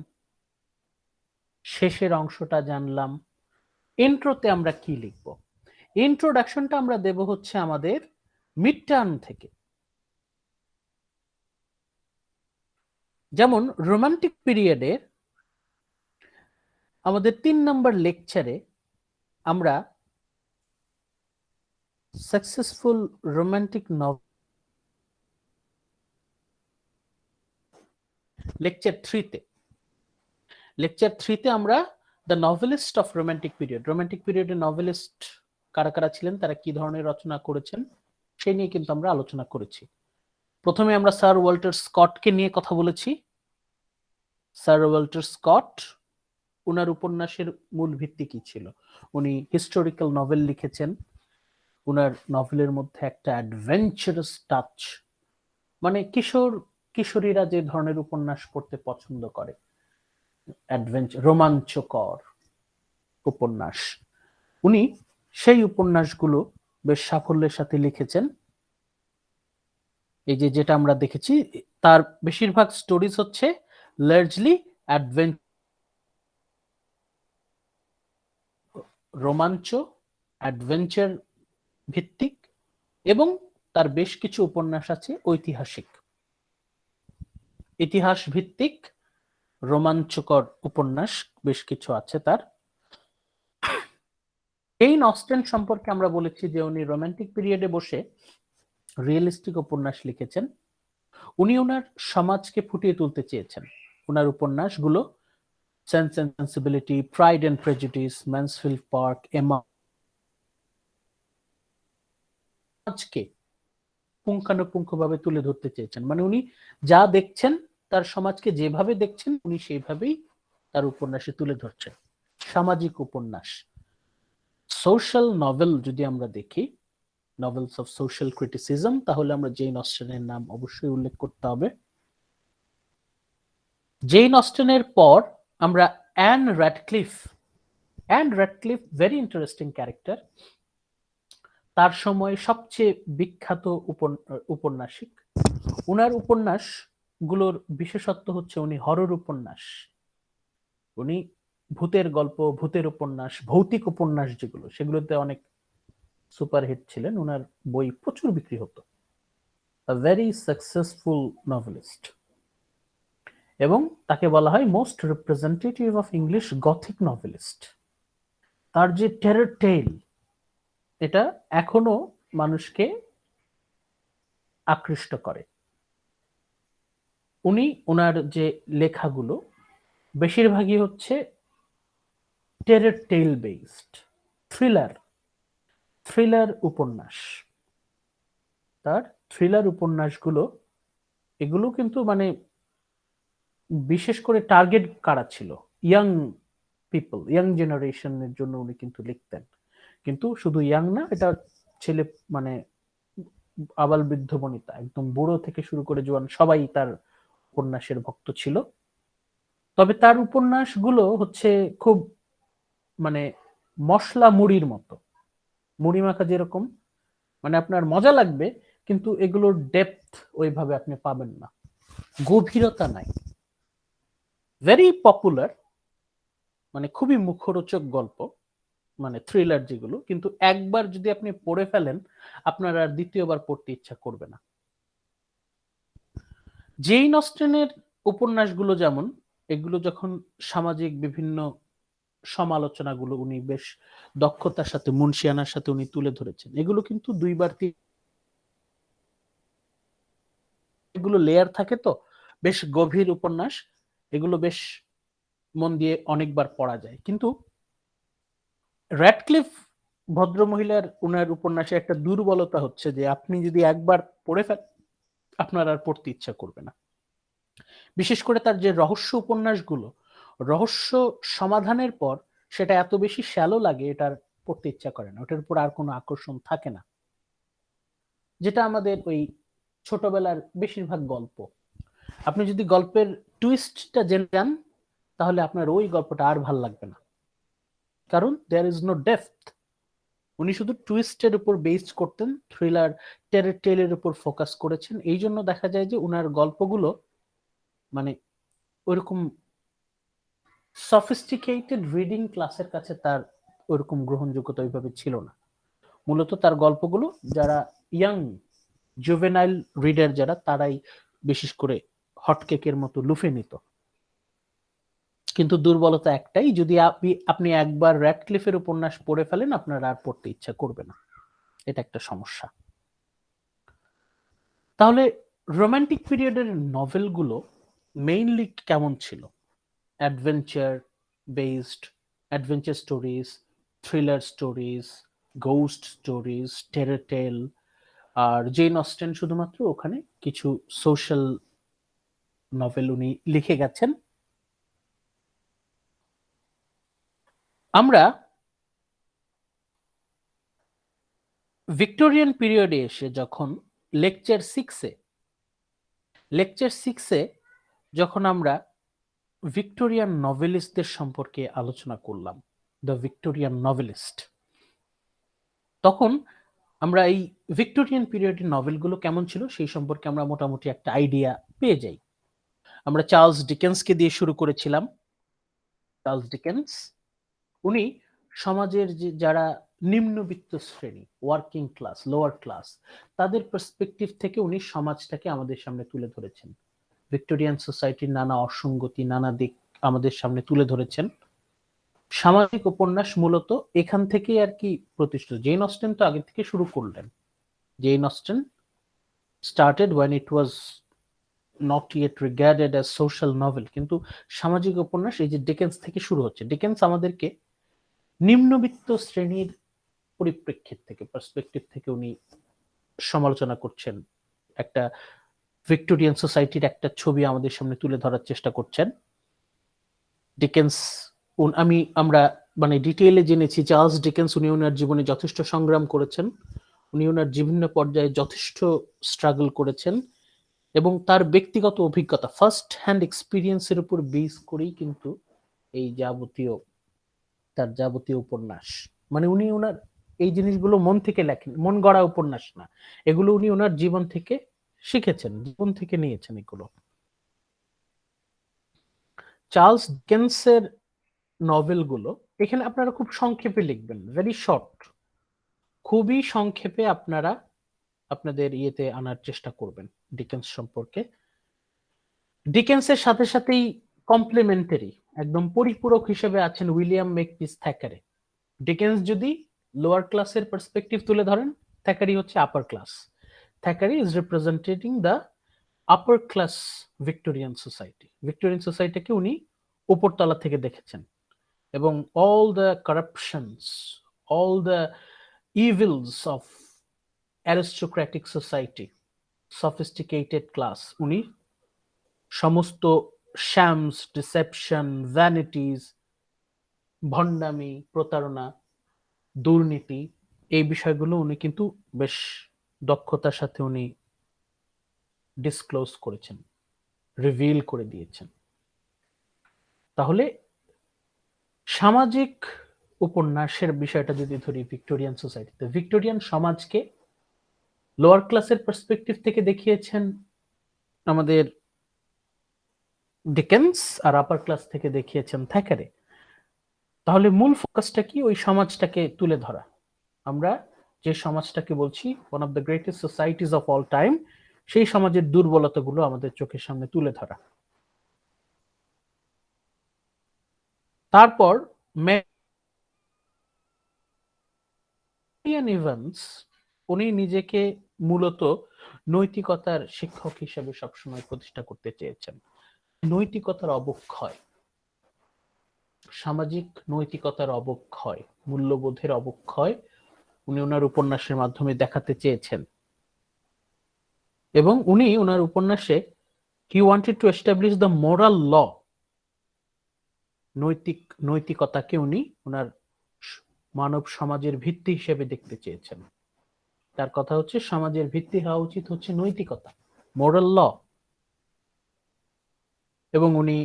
শেষের অংশটা জানলাম। ইন্ট্রোতে আমরা কি লিখব? ইন্ট্রোডাকশনটা আমরা দেব হচ্ছে আমাদের মিড টার্ম থেকে। যেমন রোমান্টিক পিরিয়ডের আমাদের 3 নম্বর লেকচারে আমরা সাকসেসফুল রোমান্টিক নভেল, লেকচার 3তে আমরা the novelist of romantic period, romantic পিরিয়ডের নভেলিস্ট কারা কারা ছিলেন, তারা কি ধরনের রচনা করেছেন সেই নিয়ে কিন্তু আমরা আলোচনা করেছি। প্রথমে আমরা স্যার ওয়াল্টার স্কটকে নিয়ে কথা বলেছি। স্যার ওয়াল্টার স্কট, উনার উপন্যাসের মূল ভিত্তি কি ছিল? উনি হিস্টোরিক্যাল নভেল লিখেছেন। উনার নভেলের মধ্যে একটা অ্যাডভেঞ্চারাস টাচ, মানে কিশোরীরা যে ধরনের উপন্যাস পড়তে পছন্দ করে, অ্যাডভেঞ্চার, রোমাঞ্চকর উপন্যাস, উনি সেই উপন্যাসগুলো বেশ সাফল্যের সাথে লিখেছেন। এই যে যেটা আমরা দেখেছি, তার বেশিরভাগ স্টোরিজ হচ্ছে লার্জলি রোমাঞ্চ অ্যাডভেঞ্চার ভিত্তিক, এবং তার বেশ কিছু উপন্যাস আছে ঐতিহাসিক, ইতিহাস ভিত্তিক রোমাঞ্চকর উপন্যাস বেশ কিছু আছে তার। জেইন অস্টেন সম্পর্কে আমরা বলেছি যে উনি রোমান্টিক পিরিয়ডে বসে রিয়েলিস্টিক উপন্যাস লিখেছেন। উনি ওনার সমাজকে ফুটিয়ে তুলতে চেয়েছেন। ওনার উপন্যাসগুলো Sense and Sensibility, Pride and Prejudice, Mansfield Park, Emma, সমাজকে পুঙ্খানুপুঙ্খভাবে তুলে ধরতে চেয়েছেন। মানে উনি যা দেখছেন, তার সমাজকে যেভাবে দেখছেন উনি সেইভাবেই তার উপন্যাসে তুলে ধরছেন। সামাজিক উপন্যাস, সোশ্যাল নভেল যদি আমরা দেখি, নভেলস অফ সোশ্যাল ক্রিটিসিজম, তাহলে আমরা জেইন অস্টেনের নাম অবশ্যই উল্লেখ করতে হবে। জেইন অস্টেনের পর আমরা an Radcliffe very interesting character, তার সময় সবচেয়ে বিখ্যাত উপন্যাসিক। উনার উপন্যাসগুলোর বিশেষত্ব হচ্ছে উনি হরর উপন্যাস, উনি ভূতের গল্প, ভূতের উপন্যাস, ভৌতিক উপন্যাস যেগুলো, সেগুলোতে অনেক সুপারহিট ছিলেন। উনার বই প্রচুর বিক্রি হতো। আ ভেরি সাকসেসফুল নভেলিস্ট, এবং তাকে বলা হয় most representative of English Gothic novelist. তার যে টেরর টেল, এটা এখনো মানুষকে আকৃষ্ট করে। উনি ওনার যে লেখাগুলো বেশিরভাগই হচ্ছে টেরর টেল বেসড, থ্রিলার উপন্যাস। তার থ্রিলার উপন্যাসগুলো, এগুলো কিন্তু মানে বিশেষ করে টার্গেট কারা ছিল, ইয়াং পিপল, ইয়াং জেনারেশনের জন্য উনি কিন্তু লিখতেন। কিন্তু শুধু ইয়াং না, এটা ছেলে মানে আবাল বৃদ্ধ বনিতা, একদম বুড়ো থেকে শুরু করে জোয়ান সবাই তার উপন্যাসের ভক্ত ছিল। তবে তার উপন্যাসগুলো হচ্ছে খুব মানে মশলা মুড়ির মতো, মুড়ি মাখা যেরকম, মানে আপনার মজা লাগবে কিন্তু এগুলোর ডেপথ ওইভাবে আপনি পাবেন না, গভীরতা নাই। ভেরি পপুলার, মানে খুবই মুখরোচক গল্প, মানে থ্রিলার যেগুলো, কিন্তু একবার যদি আপনি পড়ে ফেলেন আপনার আর দ্বিতীয়বার পড়তে ইচ্ছা করবে না। জেইন অস্টেনের উপন্যাসগুলো যেমন, এগুলো যখন সামাজিক বিভিন্ন সমালোচনাগুলো উনি বেশ দক্ষতার সাথে, মুনশিয়ানার সাথে উনি তুলে ধরেছেন, এগুলো কিন্তু দুইবার এগুলো লেয়ার থাকে, তো বেশ গভীর উপন্যাস, এগুলো বেশ মন দিয়ে অনেকবার পড়া যায়। কিন্তু র্যাডক্লিফ ভদ্রমহিলার উনার উপন্যাসে একটা দুর্বলতা হচ্ছে যে আপনি যদি একবার পড়ে ফেলেন আপনার আর পড়তে ইচ্ছা করবে না। বিশেষ করে তার যে রহস্য উপন্যাসগুলো, রহস্য সমাধানের পর সেটা এত বেশি শ্যালো লাগে, এটার পড়তে ইচ্ছা করে না, ওটার উপর আর কোনো আকর্ষণ থাকে না। যেটা আমাদের ওই ছোটবেলার বেশিরভাগ গল্প, আপনি যদি গল্পের টুইস্টটা জেনে যান তাহলে আপনার ওই গল্পটা আর ভাল লাগবে না, কারণ দেয়ার ইজ নো ডেপথ। উনি শুধু টুইস্টের উপর বেসড করতেন, থ্রিলার টেরর টেলের উপর ফোকাস করেছেন। এই জন্য দেখা যায় যে উনার গল্পগুলো মানে ওইরকম সফিস্টিকেটেড রিডিং ক্লাসের কাছে তার ওইরকম গ্রহণযোগ্যতা ওইভাবে ছিল না। মূলত তার গল্পগুলো যারা ইয়াং জুভেনাইল রিডার যারা, তারাই বিশেষ করে হটকেকের মতো লুফে নিত। কিন্তু দুর্বলতা একটাই, যদি আপনি একবার র্যাডক্লিফের উপন্যাস পড়ে ফেলেন আপনার আর পড়তে ইচ্ছা করবে না, এটা একটা সমস্যা। তাহলে রোমান্টিক পিরিয়ডের নভেলগুলো মেইনলি কেমন ছিল? Adventure based, adventure stories, thriller stories, ghost stories, terror tale. আর জেইন অস্টেন শুধুমাত্র ওখানে কিছু সোশ্যাল নভেল উনি লিখে গেছেন। আমরা ভিক্টোরিয়ান পিরিয়ডে এসে যখন লেকচার সিক্সে যখন আমরা ভিক্টোরিয়ান নভেলিস্টদের সম্পর্কে আলোচনা করলাম, দ্য ভিক্টোরিয়ান নভেলিস্ট, তখন আমরা এই ভিক্টোরিয়ান পিরিয়ডের নভেলগুলো কেমন ছিল সেই সম্পর্কে আমরা মোটামুটি একটা আইডিয়া পেয়ে যাই। আমরা চার্লস ডিকেন্সকে দিয়ে শুরু করেছিলাম। চার্লস ডিকেন্স উনি সমাজের যে যারা নিম্নবিত্ত শ্রেণী, ওয়ার্কিং ক্লাস, লোয়ার ক্লাস, তাদের পার্সপেক্টিভ থেকে উনি সমাজটাকে আমাদের সামনে তুলে ধরেছেন। ভিক্টোরিয়ান সোসাইটির নানা অসঙ্গতি, নানা দিক আমাদের সামনে তুলে ধরেছেন। সামাজিক উপন্যাস মূলত এখান থেকেই আর কি প্রতিষ্ঠিত। জেন অস্টেন তো আগে থেকে শুরু করলেন। Jane Austen started when it was not yet regarded as social novel, কিন্তু সামাজিক উপন্যাস এই যে ডিকেন্স থেকে শুরু হচ্ছে। ডিকেন্স আমাদেরকে নিম্নবিত্ত শ্রেণীর পরিপ্রেক্ষিত থেকে, পার্সপেক্টিভ থেকে উনি সমালোচনা করছেন। একটা ভিক্টোরিয়ান সোসাইটির একটা ছবি আমাদের সামনে তুলে ধরার চেষ্টা করছেন। ডিকেন্স আমরা মানে ডিটেইলে জেনেছি চার্লস ডিকেন্স উনি ওনার জীবনে যথেষ্ট সংগ্রাম করেছেন, উনি ওনার বিভিন্ন পর্যায়ে যথেষ্ট স্ট্রাগল করেছেন এবং তার ব্যক্তিগত অভিজ্ঞতা, ফার্স্ট হ্যান্ড এক্সপিরিয়েন্সের উপর বেস করেই কিন্তু এই তার যাবতীয় উপন্যাস, মানে উনি ওনার এই জিনিসগুলো মন থেকে লেখেন, মন গড়া উপন্যাস না, এগুলো উনি ওনার জীবন থেকে শিখেছেন, জীবন থেকে নিয়েছেন এগুলো। চার্লস ডিকেন্সের নভেলগুলো এখানে আপনারা খুব সংক্ষেপে লিখবেন, ভেরি শর্ট, খুবই সংক্ষেপে আপনারা আপনাদের ইয়েতে আনার চেষ্টা করবেন ডিকেন্স সম্পর্কে। ডিকেন্সের সাথে সাথেই কমপ্লিমেন্টারি একদম পরিপূরক হিসেবে আছেন উইলিয়াম মেকপিস থ্যাকারে। ডিকেন্স যদি লোয়ার ক্লাসের পার্সপেক্টিভ তুলে ধরেন, থ্যাকারি হচ্ছে upper class. Thackeray is representing the upper class Victorian society. Victorian সোসাইটিকে উনি উপরতলা থেকে দেখেছেন এবং all the corruptions, all the evils of aristocratic society, sophisticated class, উনি সমস্ত শ্যামস, ডিসেপশন, ভ্যানিটিজ, ভণ্ডামি, প্রতারণা, দুর্নীতি, এই বিষয়গুলো উনি কিন্তু বেশ দক্ষতার সাথে উনি ডিসক্লোজ করেছেন, রিভিল করে দিয়েছেন। তাহলে সামাজিক উপন্যাসের বিষয়টা যদি ধরি ভিক্টোরিয়ান সোসাইটিতে, ভিক্টোরিয়ান সমাজকে লোয়ার ক্লাসের পার্সপেক্টিভ থেকে দেখিয়েছেন আমাদের ডিকেন্স, আর আপার ক্লাস থেকে দেখিয়েছেন থ্যাকারে। তাহলে মূল ফোকাসটা কি? ওই সমাজটাকে তুলে ধরা। আমরা যে সমাজটাকে বলছি one of the greatest societies of all time, সেই সমাজের দুর্বলতাগুলো আমাদের চোখের সামনে তুলে ধরা। তারপর ম্যারিয়ান ইভান্স উনি নিজেকে মূলত নৈতিকতার শিক্ষক হিসেবে সবসময় প্রতিষ্ঠা করতে চেয়েছেন। নৈতিকতার অবক্ষয়, সামাজিক নৈতিকতার অবক্ষয়, মূল্যবোধের অবক্ষয় উনি ওনার উপন্যাসের মাধ্যমে দেখাতে চেয়েছেন এবং উনি ওনার উপন্যাসে he wanted to establish the moral law, নৈতিকতাকে উনি ওনার মানব সমাজের ভিত্তি হিসেবে দেখতে চেয়েছেন। তার কথা হচ্ছে সমাজের ভিত্তি হওয়া উচিত হচ্ছে নৈতিকতা, মোরাল ল। এবং উনি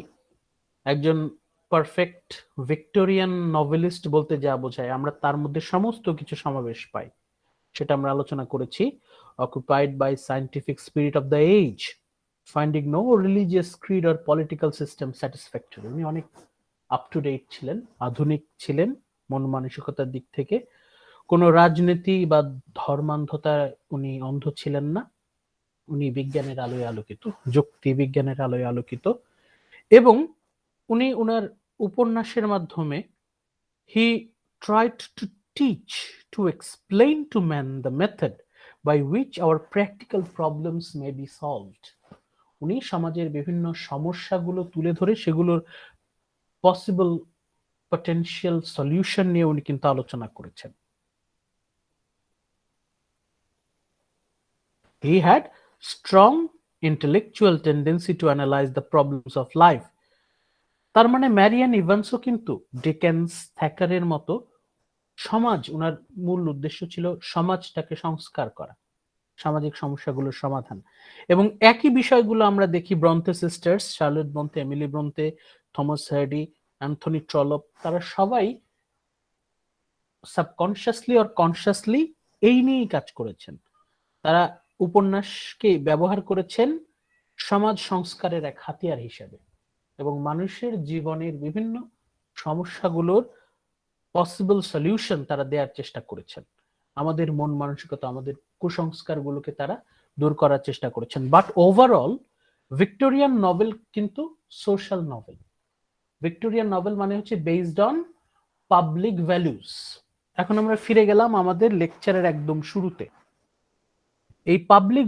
একজন পারফেক্ট ভিক্টোরিয়ান নভেলিস্ট বলতে যা বোঝায় আমরা তার মধ্যে সমস্ত কিছু সমাবেশ পাই, সেটা আমরা আলোচনা করেছি। Occupied by scientific spirit of the age, finding no religious creed or political system satisfactory. উনি অনেক আপ টু ডেট ছিলেন, আধুনিক ছিলেন মন মানসিকতার দিক থেকে, কোনো রাজনীতি বা ধর্মান্ধতা উনি অন্ধ ছিলেন না, উনি বিজ্ঞানের আলোয় আলোকিত, যুক্তি বিজ্ঞানের আলোয় আলোকিত। এবং উনি ওনার উপন্যাসের মাধ্যমে he tried to teach, to explain to man the method by which our practical problems may be solved. উনি সমাজের বিভিন্ন সমস্যাগুলো তুলে ধরে সেগুলোর পসিবল পটেনশিয়াল সলিউশন নিয়ে উনি কিন্তু আলোচনা করেছেন। He had strong intellectual tendency to analyze the problems of life. তার মানে ম্যারিয়ান ইভান্সও কিন্তু ডিকেন্স, থ্যাকারের মতো সমাজ, ওনার মূল উদ্দেশ্য ছিল সমাজটাকে সংস্কার করা, সামাজিক সমস্যাগুলোর সমাধান। এবং একই বিষয়গুলো আমরা দেখি Bronte sisters, Charlotte Bronte, Emily Bronte, Thomas Hardy, Anthony Trollope, তারা সবাই সাবকনশিয়াসলি অর কনশিয়াসলি এই নিয়েই কাজ করেছেন। তারা উপন্যাসকে ব্যবহার করেছেন সমাজ সংস্কারের এক হাতিয়ার হিসেবে এবং মানুষের জীবনের বিভিন্ন সমস্যাগুলোর পসিবল সলিউশন তারা দেওয়ার চেষ্টা করেছেন। আমাদের মন মানসিকতা, আমাদের কুসংস্কারগুলোকে তারা দূর করার চেষ্টা করেছেন। বাট ওভারঅল ভিক্টোরিয়ান নভেল কিন্তু সোশ্যাল নভেল। ভিক্টোরিয়ান নভেল মানে হচ্ছে বেসড অন পাবলিক ভ্যালুস। এখন আমরা ফিরে গেলাম আমাদের লেকচারের একদম শুরুতে। এই পাবলিক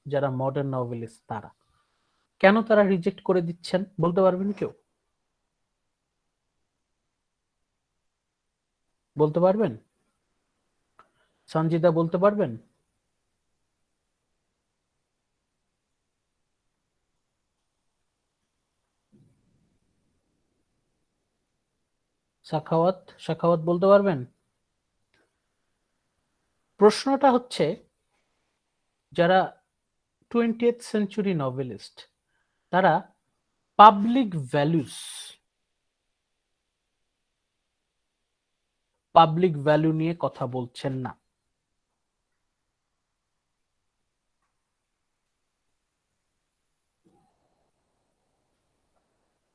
যারা মডার্ন নভেলিস্ট তারা কেন তারা রিজেক্ট করে দিচ্ছেন বলতে পারবেন কেউ? বলতে পারবেন? সঞ্জিদা বলতে পারবেন? সাখাওয়াত সাখাওয়াত বলতে পারবেন? প্রশ্নটা হচ্ছে যারা 20th সেঞ্চুরি নভেলিস্ট তারা পাবলিক ভ্যালু নিয়ে কথা বলছেন না।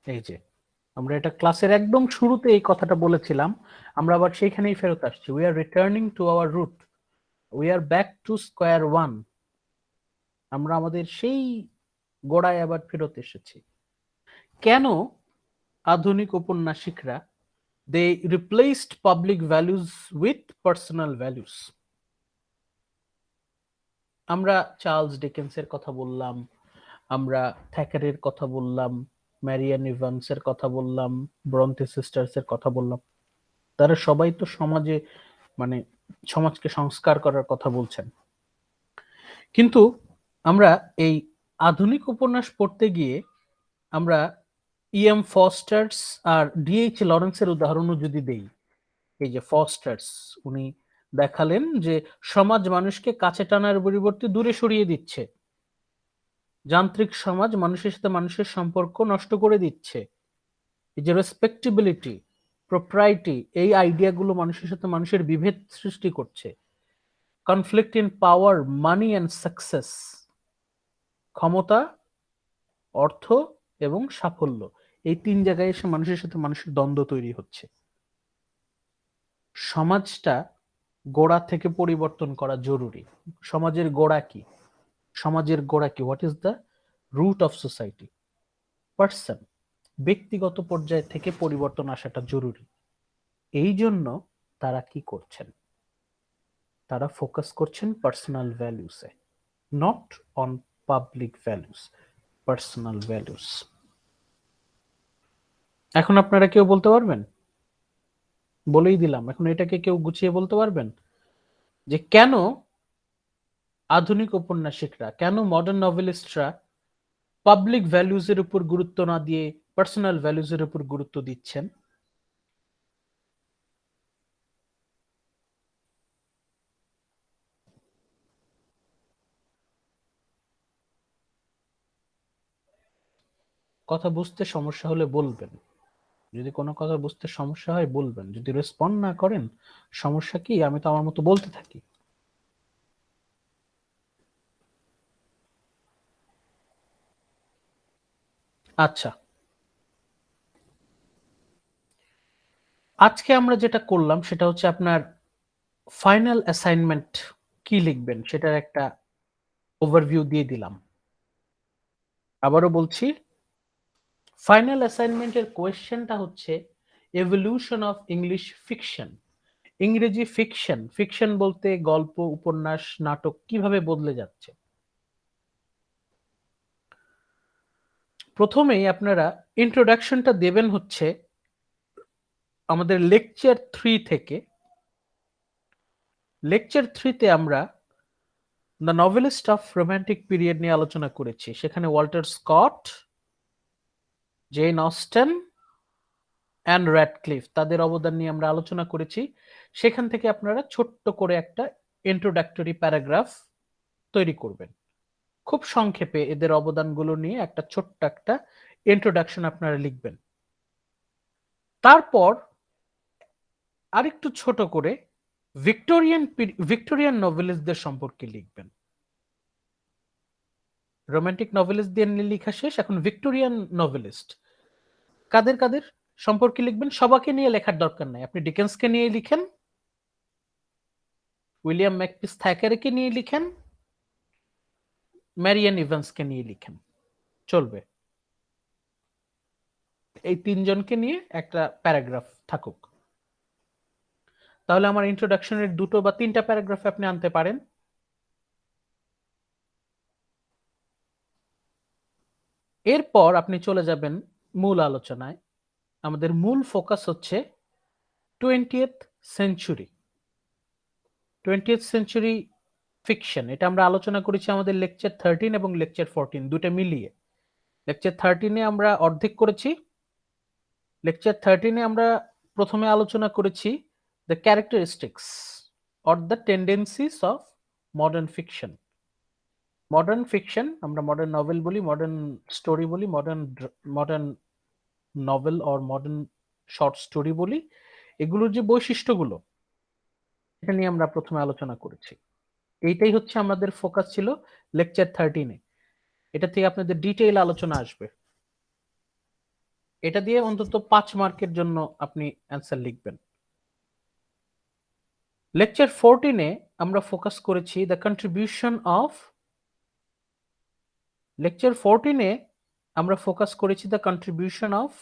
এই যে আমরা এটা ক্লাসের একদম শুরুতে এই কথাটা বলেছিলাম, আমরা আবার সেইখানেই ফেরত আসছি। We are returning to our root, we are back to square one. আমরা আমাদের সেই গোড়ায় আবার ফেরত এসেছি। কেন আধুনিক ঔপন্যাসিকরা they replaced public values with personal values? আমরা চার্লস ডিকেন্সের কথা বললাম, আমরা থ্যাকারের কথা বললাম, ম্যারিয়ান ইভান্সের কথা বললাম, ব্রন্তে সিস্টার্সের কথা বললাম। তারা সবাই তো সমাজে মানে সমাজকে সংস্কার করার কথা বলছেন। কিন্তু আমরা এই আধুনিক উপন্যাস পড়তে গিয়ে আমরা ইএম ফস্টার্স আর ডিএইচ লরেন্সের উদাহরণও যদি দেই, এই যে ফস্টার্স উনি দেখালেন যে সমাজ মানুষকে কাছে টানার পরিবর্তে দূরে সরিয়ে দিচ্ছে, যান্ত্রিক সমাজ মানুষের সাথে মানুষের সম্পর্ক নষ্ট করে দিচ্ছে। এই যে রেসপেক্টেবিলিটি, প্রোপ্রাইটি, এই আইডিয়াগুলো মানুষের সাথে মানুষের বিভেদ সৃষ্টি করছে। Conflict in power, money and success, ক্ষমতা, অর্থ এবং সাফল্য, এই তিন জায়গায় এসে মানুষের সাথে মানুষের দ্বন্দ্ব তৈরি হচ্ছে। সমাজটা গোড়া থেকে পরিবর্তন করা জরুরি। সমাজের গোড়া কি? সমাজের গোড়া কি? What is the root of society? Person. ব্যক্তিগত পর্যায় থেকে পরিবর্তন আসাটা জরুরি। এই জন্য তারা কি করছেন? তারা ফোকাস করছেন পার্সোনাল ভ্যালুসে, not on public values, personal values. এখন আপনারা কেউ বলতে পারবেন? বলেই দিলাম, এখন এটাকে কেউ গুছিয়ে বলতে পারবেন যে কেন আধুনিক ঔপন্যাসিকরা, কেন মডার্ন নভেলিস্টরা পাবলিক ভ্যালুজের উপর গুরুত্ব না দিয়ে পার্সোনাল ভ্যালুজের উপর গুরুত্ব দিচ্ছেন? কথা বুঝতে সমস্যা হলে বলবেন, যদি কোনো কথা বুঝতে সমস্যা হয় বলবেন। যদি রেসপন্ড না করেন, সমস্যা কি? আমি তো আমার মতো বলতে থাকি। আচ্ছা, আজকে আমরা যেটা করলাম সেটা হচ্ছে আপনার ফাইনাল অ্যাসাইনমেন্ট কি লিখবেন সেটার একটা ওভারভিউ দিয়ে দিলাম। আবারও বলছি, ফাইনাল অ্যাসাইনমেন্টের কোয়েশ্চেনটা হচ্ছে এভলিউশন অফ ইংলিশ ফিকশন। ইংরেজি ফিকশন, ফিকশন বলতে গল্প, উপন্যাস, নাটক কিভাবে বদলে যাচ্ছে। প্রথমেই আপনারা ইন্ট্রোডাকশনটা দেবেন হচ্ছে আমাদের লেকচার 3 থেকে। লেকচার 3তে আমরা the novelist of romantic period নিয়ে আলোচনা করেছি। সেখানে Walter Scott, Jane Austen and Radcliffe তাদের অবদান নিয়ে আমরা আলোচনা করেছি। সেখান থেকে আপনারা ছোট্ট করে একটা ইন্ট্রোডাক্টরি প্যারাগ্রাফ তৈরি করবেন। খুব সংক্ষেপে এদের অবদানগুলো নিয়ে একটা ছোট্ট একটা ইন্ট্রোডাকশন আপনারা লিখবেন। তারপর আরেকটু ছোট করে ভিক্টোরিয়ান নভেলিস্টদের সম্পর্কে লিখবেন। রোমান্টিক নভেলিস্ট দিয়ে লেখা শেষ, এখন ভিক্টোরিয়ান নভেলিস্ট কাদের কাদের সম্পর্কে লিখবেন? সবাইকে নিয়ে লেখার দরকার নাই, আপনি ডিকেন্সকে নিয়ে লিখেন, উইলিয়াম ম্যাকপিস থ্যাকারেকে নিয়ে লিখেন, ম্যারিয়ান ইভান্সকে নিয়ে লিখেন, চলবে। এই তিনজনকে নিয়ে একটা প্যারাগ্রাফ থাকুক। তাহলে আমার ইন্ট্রোডাকশনের 2 বা 3টা প্যারাগ্রাফে আপনি আনতে পারেন। এরপর আপনি চলে যাবেন মূল আলোচনায়। আমাদের মূল ফোকাস হচ্ছে 20th century, 20th century fiction. এটা আমরা আলোচনা করেছি আমাদের লেকচার 13 এবং লেকচার 14 দুটো মিলিয়ে। লেকচার 13-এ আমরা অর্ধেক করেছি, লেকচার 13-এ আমরা প্রথমে আলোচনা করেছি the characteristics or the tendencies of modern fiction. Modern fiction আমরা মডার্ন নভেল বলি, মডার্ন স্টোরি বলি, modern novel or modern short story বলি, এগুলোর যে বৈশিষ্ট্যগুলো এটা নিয়ে আমরা প্রথমে আলোচনা করেছি। এইটাই হচ্ছে আমাদের ফোকাস ছিল লেকচার 13-এ। এটা থেকে আপনাদের ডিটেইল আলোচনা আসবে। এটা দিয়ে অন্তত 5 মার্কের জন্য আপনি অ্যান্সার লিখবেন। লেকচার 14-এ আমরা ফোকাস করেছি দ্য কন্ট্রিবিউশন অফ, লেকচার 14-এ আমরা ফোকাস করেছি the contribution of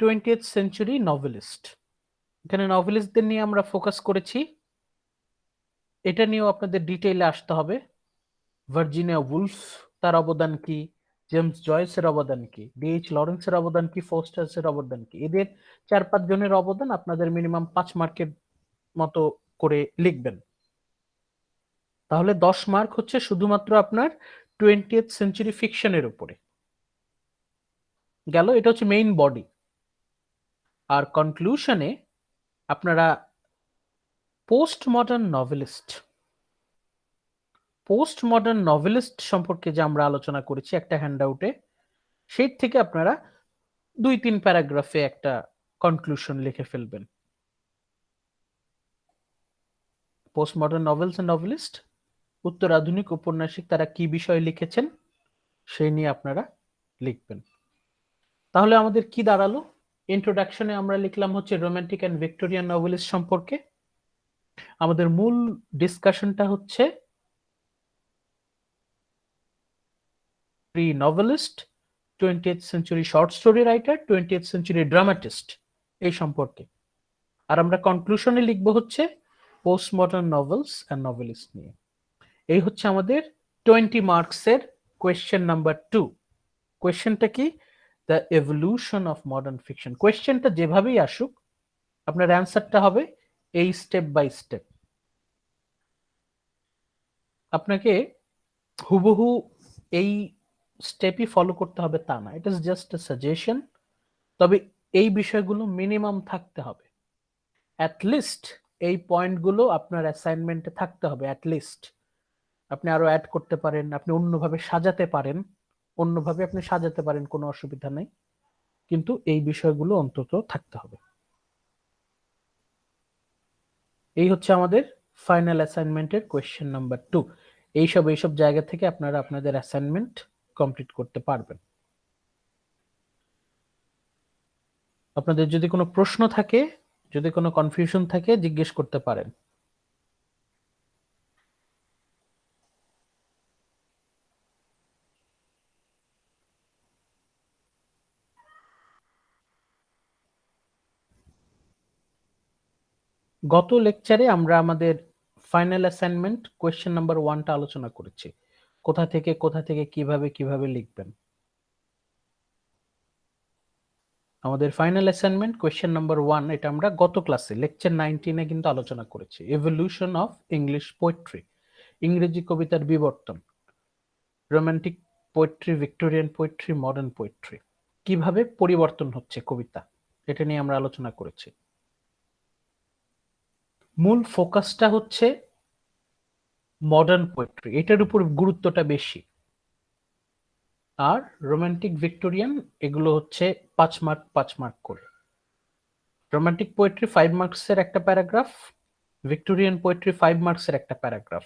20th century novelist. এখানে নভেলিস্টদের নিয়ে আমরা ফোকাস করেছি, এটা নিয়েও আপনাদের ডিটেইলে আসতে হবে। ভার্জিনিয়া উলফ তার অবদান কি, জেমস জয়েসের অবদান কি, ডিএইচ লরেন্সের অবদান কি, ফোস্টার্সের অবদান কি, এদের 4-5 জনের অবদান আপনাদের মিনিমাম 5 মার্কের মতো করে লিখবেন। তাহলে 10 মার্ক হচ্ছে শুধুমাত্র আপনার 20th সেঞ্চুরি ফিকশনের উপরে গেল। এটা হচ্ছে মেইন বডি। আর কনক্লুশনে আপনারা post modern novelist, post modern novelist সম্পর্কে যে আমরা আলোচনা করেছি একটা হ্যান্ডআউটে, সেই থেকে আপনারা 2-3 প্যারাগ্রাফে একটা কনক্লুশন লিখে ফেলবেন। Post modern novels and novelist, উত্তর আধুনিক ঔপন্যাসিক তারা কি বিষয়ে লিখেছেন সেই নিয়ে আপনারা লিখবেন। তাহলে আমাদের কি দাঁড়ালো? ইন্ট্রোডাকশনে আমরা লিখলাম হচ্ছে রোমান্টিক এন্ড ভিক্টোরিয়ান নভেলিস্ট সম্পর্কে। আমাদের মূল ডিসকাশনটা হচ্ছে pre novelist, 20th century short story writer, 20th century dramatist এই সম্পর্কে। আর আমরা কনক্লুশনে লিখবো হচ্ছে post modern novels and novelist নিয়ে। এই হচ্ছে আমাদের 20 মার্কসের কোয়েশ্চেন নাম্বার 2। কোয়েশ্চেনটা কি? The evolution of modern fiction. কোয়েশ্চেনটা যেভাবেই আসুক আপনার অ্যান্সারটা হবে এই স্টেপ বাই স্টেপ। আপনাকে হুবহু এই স্টেপই ফলো করতে হবে তা না, it is just a suggestion. তবে এই বিষয়গুলো মিনিমাম থাকতে হবে, অ্যাটলিস্ট এই পয়েন্টগুলো আপনার অ্যাসাইনমেন্টে থাকতে হবে অ্যাটলিস্ট। আপনি আরো অ্যাড করতে পারেন, আপনি অন্যভাবে সাজাতে পারেন, অন্যভাবে আপনি সাজাতে পারেন, কোনো অসুবিধা নেই, কিন্তু এই বিষয়গুলো অন্তত থাকতে হবে। এই হচ্ছে আমাদের ফাইনাল অ্যাসাইনমেন্টের কোয়েশ্চেন নাম্বার 2। এইসব জায়গা থেকে আপনারা আপনাদের অ্যাসাইনমেন্ট কমপ্লিট করতে পারবেন। আপনাদের যদি কোনো প্রশ্ন থাকে, যদি কোনো কনফিউশন থাকে জিজ্ঞেস করতে পারেন। গত লেকচারে আমরা আমাদের ফাইনাল অ্যাসাইনমেন্ট কোয়েশ্চেন নাম্বার 1টা আলোচনা করেছি, কোথা থেকে কিভাবে লিখবেন। আমাদের ফাইনাল অ্যাসাইনমেন্ট কোয়েশ্চেন নাম্বার 1 এটা আমরা গত ক্লাসে লেকচার 19-এ কিন্তু আলোচনা করেছি। এভলিউশন অফ ইংলিশ পোয়েট্রি, ইংরেজি কবিতার বিবর্তন, romantic poetry, Victorian poetry, modern poetry, কিভাবে পরিবর্তন হচ্ছে কবিতা, এটা নিয়ে আমরা আলোচনা করেছি। মূল ফোকাসটা হচ্ছে মডার্ন পোয়েট্রি, এটার উপর গুরুত্বটা বেশি। আর রোমান্টিক, ভিক্টোরিয়ান এগুলো হচ্ছে 5 মার্ক করে। রোমান্টিক পোয়েট্রি 5 মার্কসের একটা প্যারাগ্রাফ, ভিক্টোরিয়ান পোয়েট্রি 5 মার্কসের একটা প্যারাগ্রাফ।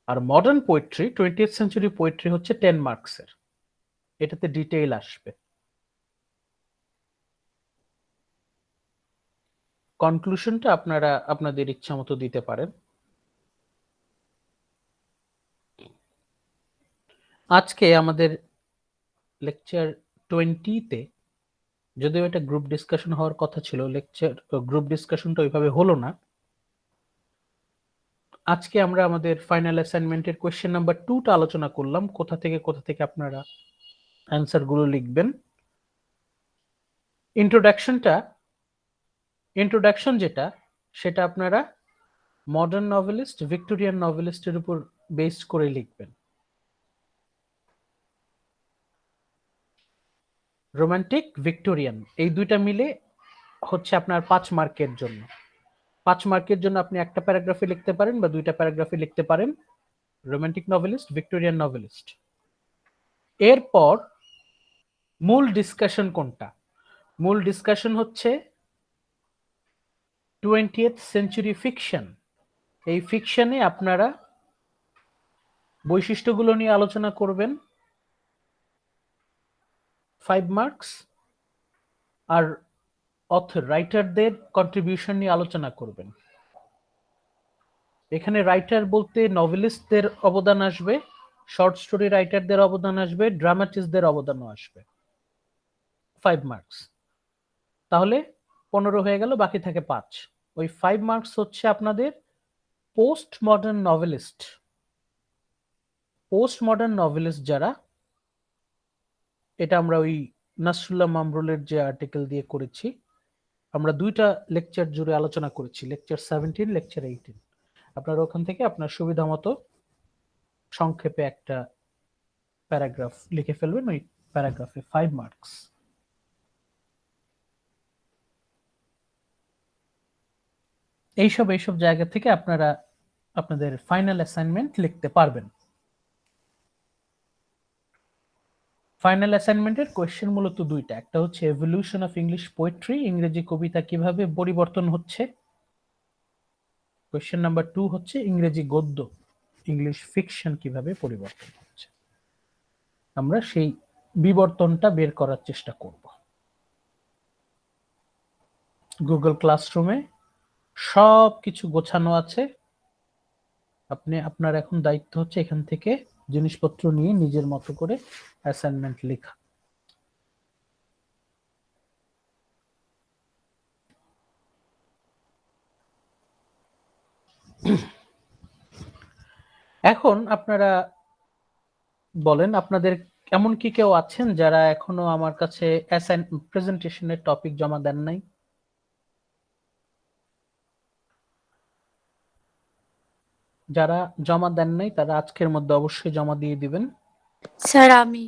আর modern poetry 20th century poetry হচ্ছে 10 মার্কসের, এটাতে ডিটেইল আসবে। কনক্লুশনটা আপনারা আপনাদের ইচ্ছা মতো দিতে পারেন। আজকে আমাদের লেকচার 20-তে, যদিও এটা গ্রুপ ডিসকাশন হওয়ার কথা ছিল, লেকচার গ্রুপ ডিসকাশনটা ওইভাবে হলো না। আজকে আমরা আমাদের ফাইনাল অ্যাসাইনমেন্টের কোয়েশ্চেন নাম্বার 2টা আলোচনা করলাম, কোথা থেকে আপনারা অ্যান্সার গুলো লিখবেন। ইন্ট্রোডাকশন যেটা, সেটা আপনারা মডার্ন নভেলিস্ট, ভিক্টোরিয়ান নভেলিস্টের উপর বেস করে লিখবেন। রোমান্টিক, ভিক্টোরিয়ান এই দুইটা মিলে হচ্ছে আপনার 5 মার্কের জন্য। 5 মার্কের জন্য আপনি একটা প্যারাগ্রাফে লিখতে পারেন বা দুইটা প্যারাগ্রাফে লিখতে পারেন রোমান্টিক নভেলিস্ট, ভিক্টোরিয়ান নভেলিস্ট। এরপর মূল ডিসকাশন কোনটা? মূল ডিসকাশন হচ্ছে 20th সেঞ্চুরি ফিকশন। এই ফিকশনে আপনারা বৈশিষ্ট্যগুলো নিয়ে আলোচনা করবেন 5 মার্কস, আর অথর রাইটারদের কন্ট্রিবিউশন নিয়ে আলোচনা করবেন। এখানে রাইটার বলতে নভেলিস্টদের অবদান আসবে, শর্ট স্টোরি রাইটারদের অবদান আসবে, ড্রামাটিস্টদের অবদানও আসবে। 5 মার্কস, তাহলে 15 হয়ে গেল, বাকি থাকে 5। ওই 5 মার্কস হচ্ছে আপনাদের post modern novelist. Post modern novelist যারা, এটা আমরা ওই নাসরুল্লাহ মামরুলের যে আর্টিকেল দিয়ে করেছি, আমরা দুইটা লেকচার জুড়ে আলোচনা করেছি, লেকচার 17, লেকচার 18। আপনারা ওখান থেকে আপনার সুবিধা মতো সংক্ষেপে একটা প্যারাগ্রাফ লিখে ফেলবেন, ওই প্যারাগ্রাফে 5 মার্কস। এইসব জায়গা থেকে আপনারা আপনাদের ফাইনাল অ্যাসাইনমেন্ট লিখতে পারবেন। ফাইনাল অ্যাসাইনমেন্টের কোয়েশ্চেন মূলত দুইটা, একটা হচ্ছে এভলিউশন অফ ইংলিশ পোয়েট্রি, ইংরেজি কবিতা কিভাবে পরিবর্তন হচ্ছে। কোয়েশ্চেন নাম্বার 2 হচ্ছে ইংরেজি গদ্য, ইংলিশ ফিকশন কিভাবে পরিবর্তন হচ্ছে। আমরা সেই বিবর্তনটা বের করার চেষ্টা করব। গুগল ক্লাসরুমে সব কিছু গোছানো আছে। আপনার এখন দায়িত্ব হচ্ছে এখান থেকে জিনিসপত্র নিয়ে নিজের মতো করে অ্যাসাইনমেন্ট লেখা। এখন আপনারা বলেন, আপনাদের এমন কি কেউ আছেন যারা এখনো আমার কাছে প্রেজেন্টেশনের টপিক জমা দেন নাই? যারা জমা দেন নাই তারা আজকের মধ্যে অবশ্যই জমা দিয়ে দিবেন। স্যার আমি।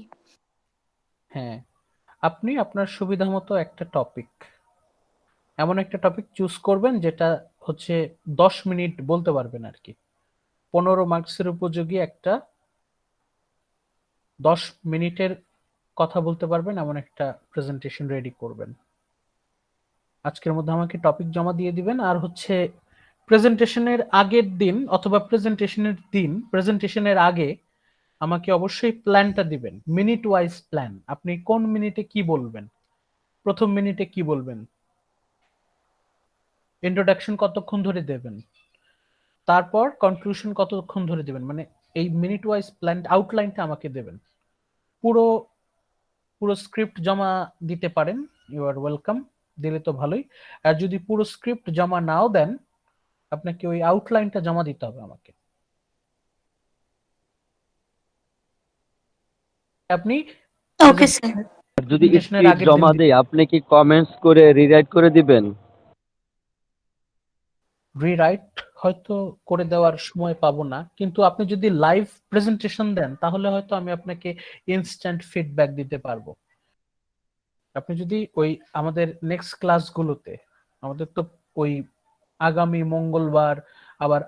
হ্যাঁ, আপনি আপনার সুবিধা মতো একটা টপিক, এমন একটা টপিক চুজ করবেন যেটা হচ্ছে 10 মিনিট বলতে পারবেন আর কি। 15 মার্কসের উপযোগী একটা 10 মিনিটের কথা বলতে পারবেন এমন একটা প্রেজেন্টেশন রেডি করবেন। আজকের মধ্যে আমাকে টপিক জমা দিয়ে দিবেন। আর হচ্ছে প্রেজেন্টেশনের আগের দিন অথবা প্রেজেন্টেশনের আগে আমাকে অবশ্যই প্ল্যানটা দিবেন, মিনিট ওয়াইজ প্ল্যান। আপনি কোন মিনিটে কি বলবেন, প্রথম মিনিটে কি বলবেন, ইন্ট্রোডাকশন কতক্ষণ ধরে দেবেন, তারপর কনক্লুশন কতক্ষণ ধরে দেবেন, মানে এই মিনিট ওয়াইজ প্ল্যান আউটলাইনটা আমাকে দেবেন। পুরো স্ক্রিপ্ট জমা দিতে পারেন, ইউ আর ওয়েলকাম, দিলে তো ভালোই। আর যদি পুরো স্ক্রিপ্ট জমা নাও দেন, আপনাকে ওই আউটলাইনটা জমা দিতে হবে আমাকে। আপনি ওকে স্যার। যদি প্রেজেন্টেশনের স্ক্রিপ্ট আগের জমা দিন দেই আপনি কি কমেন্টস করে রিরাইট করে দিবেন? রিরাইট হয়তো করে দেওয়ার সময় পাবো না, কিন্তু আপনি যদি লাইভ প্রেজেন্টেশন দেন তাহলে হয়তো আমি আপনাকে ইনস্ট্যান্ট ফিডব্যাক দিতে পারবো। আপনি যদি ওই আমাদের নেক্সট ক্লাসগুলোতে, আমাদের তো ওই আগামী মঙ্গলবার আবার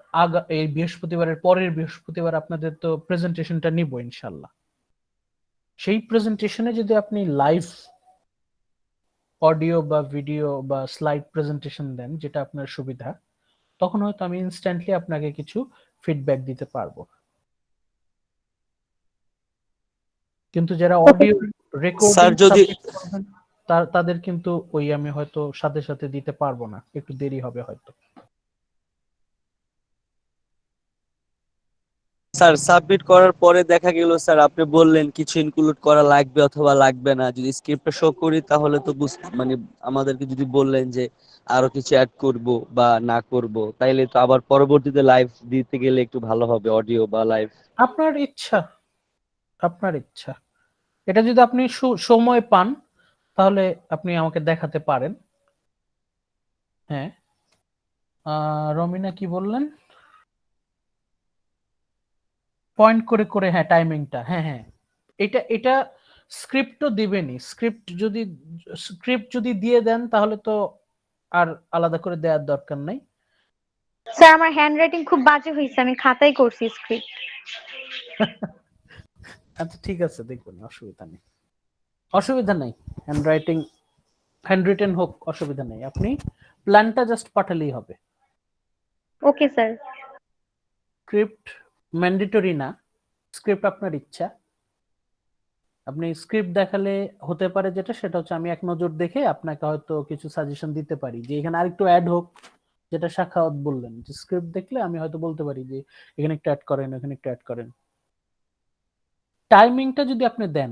এই বৃহস্পতিবারের পরের বৃহস্পতিবার আপনাদের তো প্রেজেন্টেশনটা নিব ইনশাল্লাহ। সেই প্রেজেন্টেশনে যদি আপনি লাইভ অডিও বা ভিডিও বা স্লাইড প্রেজেন্টেশন দেন, যেটা আপনার সুবিধা, তখন হয়তো আমি ইনস্ট্যান্টলি আপনাকে কিছু ফিডব্যাক দিতে পারবো। কিন্তু যারা অডিও রেকর্ডিং স্যার যদি সাবমিট করবেন তাদের কিন্তু ওই আমি হয়তো সাথে সাথে দিতে পারবো না, একটু দেরি হবে হয়তো। স্যার সাবমিট করার পরে দেখা গেল স্যার আপনি বললেন কিছু ইনক্লুড করা লাগবে অথবা লাগবে না, যদি স্ক্রিপ্টটা শো করি তাহলে তো মানে আমাদেরকে যদি বললেন যে আরো কিছু অ্যাড করব বা না করব, তাইলে তো আবার পরবর্তীতে লাইভ দিতে গেলে একটু ভালো হবে, অডিও বা লাইভ। আপনার ইচ্ছা, আপনার ইচ্ছা। এটা যদি আপনি সময় পান তাহলে আপনি আমাকে দেখাতে পারেন। হ্যাঁ, রমিনা কি বললেন? পয়েন্ট করে করে, হ্যাঁ টাইমিংটা, হ্যাঁ হ্যাঁ, এটা স্ক্রিপ্টও দিবেনি। স্ক্রিপ্ট যদি দিয়ে দেন তাহলে তো আর আলাদা করে দেওয়ার দরকার নাই। স্যার আমার হ্যান্ডরাইটিং খুব বাজে হয়েছে, আমি খাতায় করছি স্ক্রিপ্ট। আচ্ছা ঠিক আছে, দেখুন, অসুবিধা নেই, অসুবিধা নেই। হ্যান্ড রিটেন হোক, অসুবিধা নেই। আপনি প্ল্যানটা জাস্ট পাঠালেই হবে। Okay sir. স্ক্রিপ্ট ম্যান্ডেটরি না, স্ক্রিপ্ট আপনার ইচ্ছা। আপনি স্ক্রিপ্ট দেখালে হতে পারে যেটা, সেটা হচ্ছে আমি এক নজর দেখে আপনাকে হয়তো কিছু সাজেশন দিতে পারি যে এখানে আরেকটু অ্যাড হোক, যেটা শাখাওয়াত বললেন, যে স্ক্রিপ্ট দেখলে আমি হয়তো বলতে পারি যে এখানে একটু অ্যাড করেন, এখানে একটু অ্যাড করেন। টাইমিংটা যদি আপনি দেন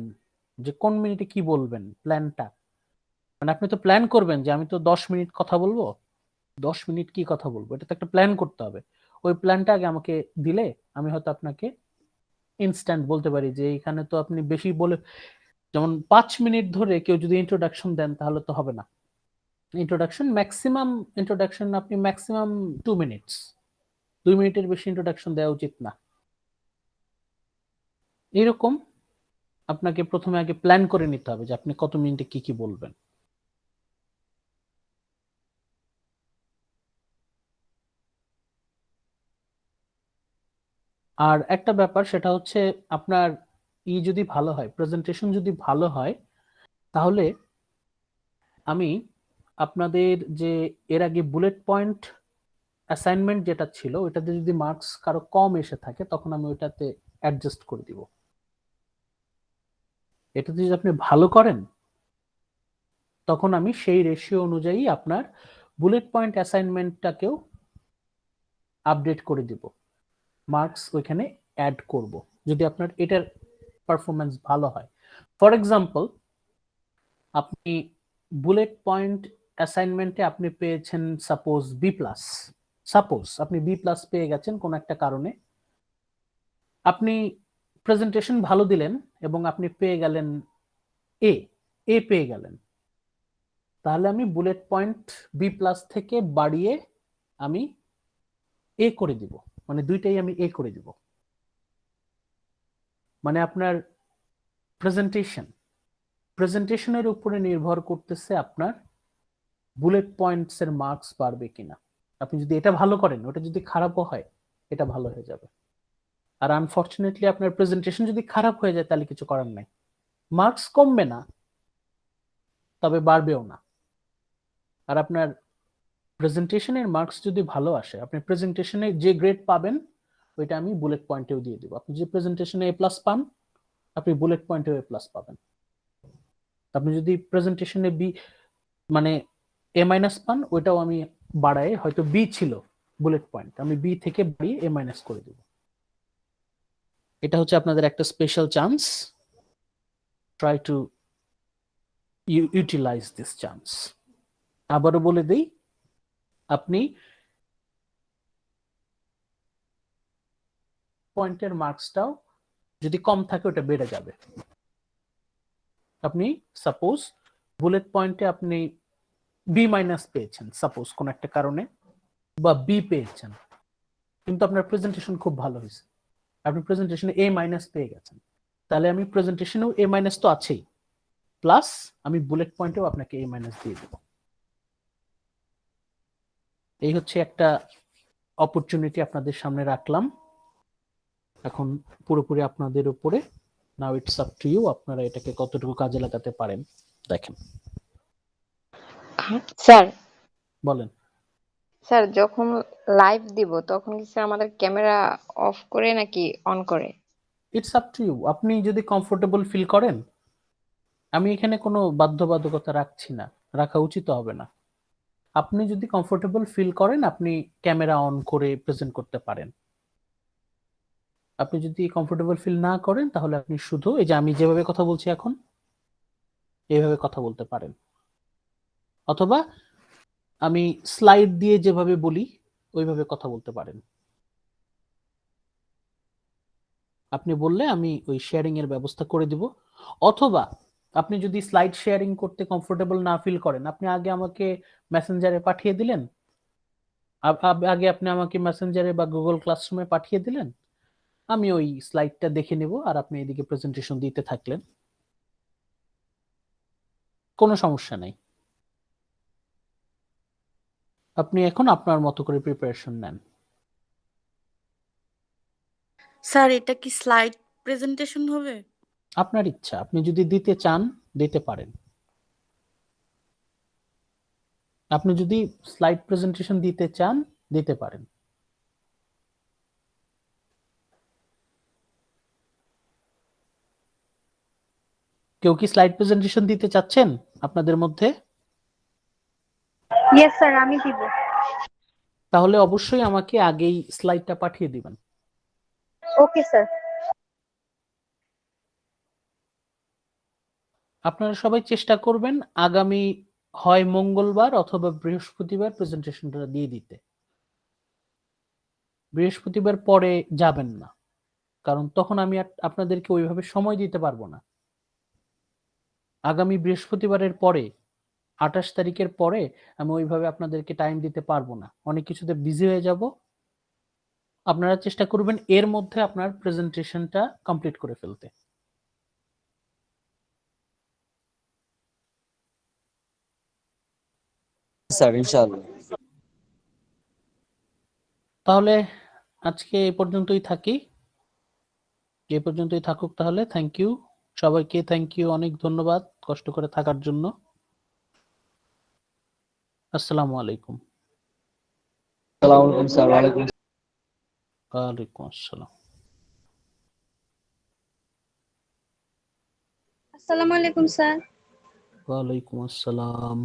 যে কোন মিনিটে কি বলবেন, প্ল্যানটা, মানে আপনি তো প্ল্যান করবেন যে আমি তো 10 মিনিট কথা বলবো, 10 মিনিট কি কথা বলবো, এটা তো একটা প্ল্যান করতে হবে। ওই প্ল্যানটা আগে আমাকে দিলে আমি হয়তো আপনাকে ইনস্ট্যান্ট বলতে পারি যে এখানে তো আপনি বেশি বলে, যেমন 5 মিনিট ধরে কেউ যদি ইন্ট্রোডাকশন দেন তাহলে তো হবে না। ইন্ট্রোডাকশন আপনি ম্যাক্সিমাম 2 মিনিটস, 2 মিনিটের বেশি ইন্ট্রোডাকশন দেওয়া উচিত না। এরকম আপনাকে প্রথমে আগে প্ল্যান করে নিতে হবে যে আপনি কত মিনিটে কি কি বলবেন। আর একটা ব্যাপার, সেটা হচ্ছে আপনার যদি ভালো হয়, প্রেজেন্টেশন যদি ভালো হয়, তাহলে আমি আপনাদের যে এর আগে বুলেট পয়েন্ট অ্যাসাইনমেন্ট যেটা ছিল, ওইটাতে যদি মার্কস কারো কম এসে থাকে তখন আমি ওইটাতে অ্যাডজাস্ট করে দিব। এটাতে যদি আপনি ভালো করেন তখন আমি সেই রেশিও অনুযায়ী আপনার বুলেট পয়েন্ট অ্যাসাইনমেন্টটাকেও আপডেট করে দিব, মার্কস ওইখানে অ্যাড করব যদি আপনার এটার পারফরমেন্স ভালো হয়। ফর এক্সাম্পল, আপনি বুলেট পয়েন্ট অ্যাসাইনমেন্টে আপনি পেয়েছেন সাপোজ B+, সাপোজ আপনি B+ পেয়ে গেছেন কোন একটা কারণে, আপনি প্রেজেন্টেশন ভালো দিলেন এবং আপনি পেয়ে গেলেন এ পেয়ে গেলেন, তাহলে আমি বুলেট পয়েন্ট B+ থেকে বাড়িয়ে আমি এ করে দিব, মানে দুইটাই আমি এ করে দিব। মানে আপনার প্রেজেন্টেশনের উপরে নির্ভর করতেছে আপনার বুলেট পয়েন্টস এর মার্কস বাড়বে কিনা। আপনি যদি এটা ভালো করেন, ওটা যদি খারাপও হয়, এটা ভালো হয়ে যাবে। আর আনফরচুনেটলি আপনার প্রেজেন্টেশন যদি খারাপ হয়ে যায় তাহলে কিছু করার নাই, মার্কস কমবে না তবে বাড়বেও না। আর আপনার প্রেজেন্টেশনের মার্কস যদি ভালো আসে, আপনি প্রেজেন্টেশনে যে গ্রেড পাবেন ওইটা আমি বুলেট পয়েন্টেও দিয়ে দিব। আপনি যদি প্রেজেন্টেশনে A+ পান, আপনি বুলেট পয়েন্টেও A+ পাবেন। আপনি যদি প্রেজেন্টেশনে মানে A- পান, ওইটাও আমি বাড়ায়, হয়তো B ছিল বুলেট পয়েন্ট, আমি B থেকে বাড়িয়ে A- করে দেব। এটা হচ্ছে আপনাদের একটা special chance, try to utilize this chance. আবারও বলে দেই, আপনি পয়েন্টের মার্কসটাও যদি কম থাকে ওটা বেড়ে যাবে। আপনি সাপোজ বুলেট পয়েন্টে আপনি B- পেয়েছেন সাপোজ কোন একটা কারণে, বা B পেয়েছেন, কিন্তু আপনার প্রেজেন্টেশন খুব ভালো হয়েছে, আপনি প্রেজেন্টেশনে A- পেয়ে গেছেন, তাহলে আমি প্রেজেন্টেশনেও A- তো আছেই, প্লাস আমি বুলেট পয়েন্টেও আপনাকে A- দিয়ে দেব। এই হচ্ছে একটা অপরচুনিটি আপনাদের সামনে রাখলাম, এখন পুরোপুরি আপনাদের উপরে। Now it's up to you, আপনারা এটাকে কতটুকু কাজে লাগাতে পারেন দেখেন। স্যার বলেন। স্যার যখন লাইভ দিব তখন কি স্যার আমাদের ক্যামেরা অফ করে নাকি অন করে? It's up to you. আপনি যদি কমফোর্টেবল ফিল করেন, আমি এখানে কোনো বাধ্যবাধকতা রাখছি না, রাখা উচিত হবে না। আপনি যদি কমফোর্টেবল ফিল করেন আপনি ক্যামেরা অন করে প্রেজেন্ট করতে পারেন। আপনি যদি কমফোর্টেবল ফিল না করেন তাহলে আপনি শুধু এই যে আমি যেভাবে কথা বলছি এখন এইভাবে কথা বলতে পারেন, অথবা আমি স্লাইড দিয়ে যেভাবে বলি ওইভাবে কথা বলতে পারেন। আপনি বললে আমি ওই শেয়ারিং এর ব্যবস্থা করে দিব, অথবা আপনি যদি স্লাইড শেয়ারিং করতে কমফোর্টেবল না ফিল করেন আপনি আগে আমাকে মেসেঞ্জারে পাঠিয়ে দিলেন, আগে আপনি আমাকে মেসেঞ্জারে বা গুগল ক্লাসরুমে পাঠিয়ে দিলেন, আমি ওই স্লাইডটা দেখে নেব আর আপনি এদিকে প্রেজেন্টেশন দিতে থাকলেন, কোনো সমস্যা নাই। আপনি এখন আপনার মতো করে প্রিপারেশন নেন। স্যার এটা কি স্লাইড প্রেজেন্টেশন হবে? আপনার ইচ্ছা, আপনি যদি দিতে চান দিতে পারেন। আপনি যদি স্লাইড প্রেজেন্টেশন দিতে চান দিতে পারেন। কেউ কি স্লাইড প্রেজেন্টেশন দিতে চাচ্ছেন আপনাদের মধ্যে? ইয়েস স্যার, আমি দিব। তাহলে অবশ্যই আমাকে আগেই স্লাইডটা পাঠিয়ে দিবেন। Okay sir. আপনারা সবাই চেষ্টা করবেন আগামী হয় মঙ্গলবার অথবা বৃহস্পতিবার প্রেজেন্টেশনটা দিয়ে দিতে। বৃহস্পতিবার পরে যাবেন না, কারণ তখন আমি আপনাদেরকে ওইভাবে সময় দিতে পারবো না। আগামী বৃহস্পতিবারের পরে 28 তারিখের পরে আমি ওইভাবে আপনাদেরকে টাইম দিতে পারবো না, অনেক কিছুতে বিজি হয়ে যাব। আপনারা চেষ্টা করবেন এর মধ্যে আপনার প্রেজেন্টেশনটা কমপ্লিট করে ফেলতে। স্যার ইনশাআল্লাহ। তাহলে আজকে এই পর্যন্তই থাকি, এই পর্যন্তই থাকুক তাহলে। থ্যাংক ইউ সবাইকে, থ্যাংক ইউ, অনেক ধন্যবাদ কষ্ট করে থাকার জন্য। আসসালামু আলাইকুম। আসসালামু আলাইকুম স্যার। ওয়ালাইকুম ওয়ালাইকুম আসসালাম। আসসালামু আলাইকুম স্যার। ওয়ালাইকুম আসসালাম।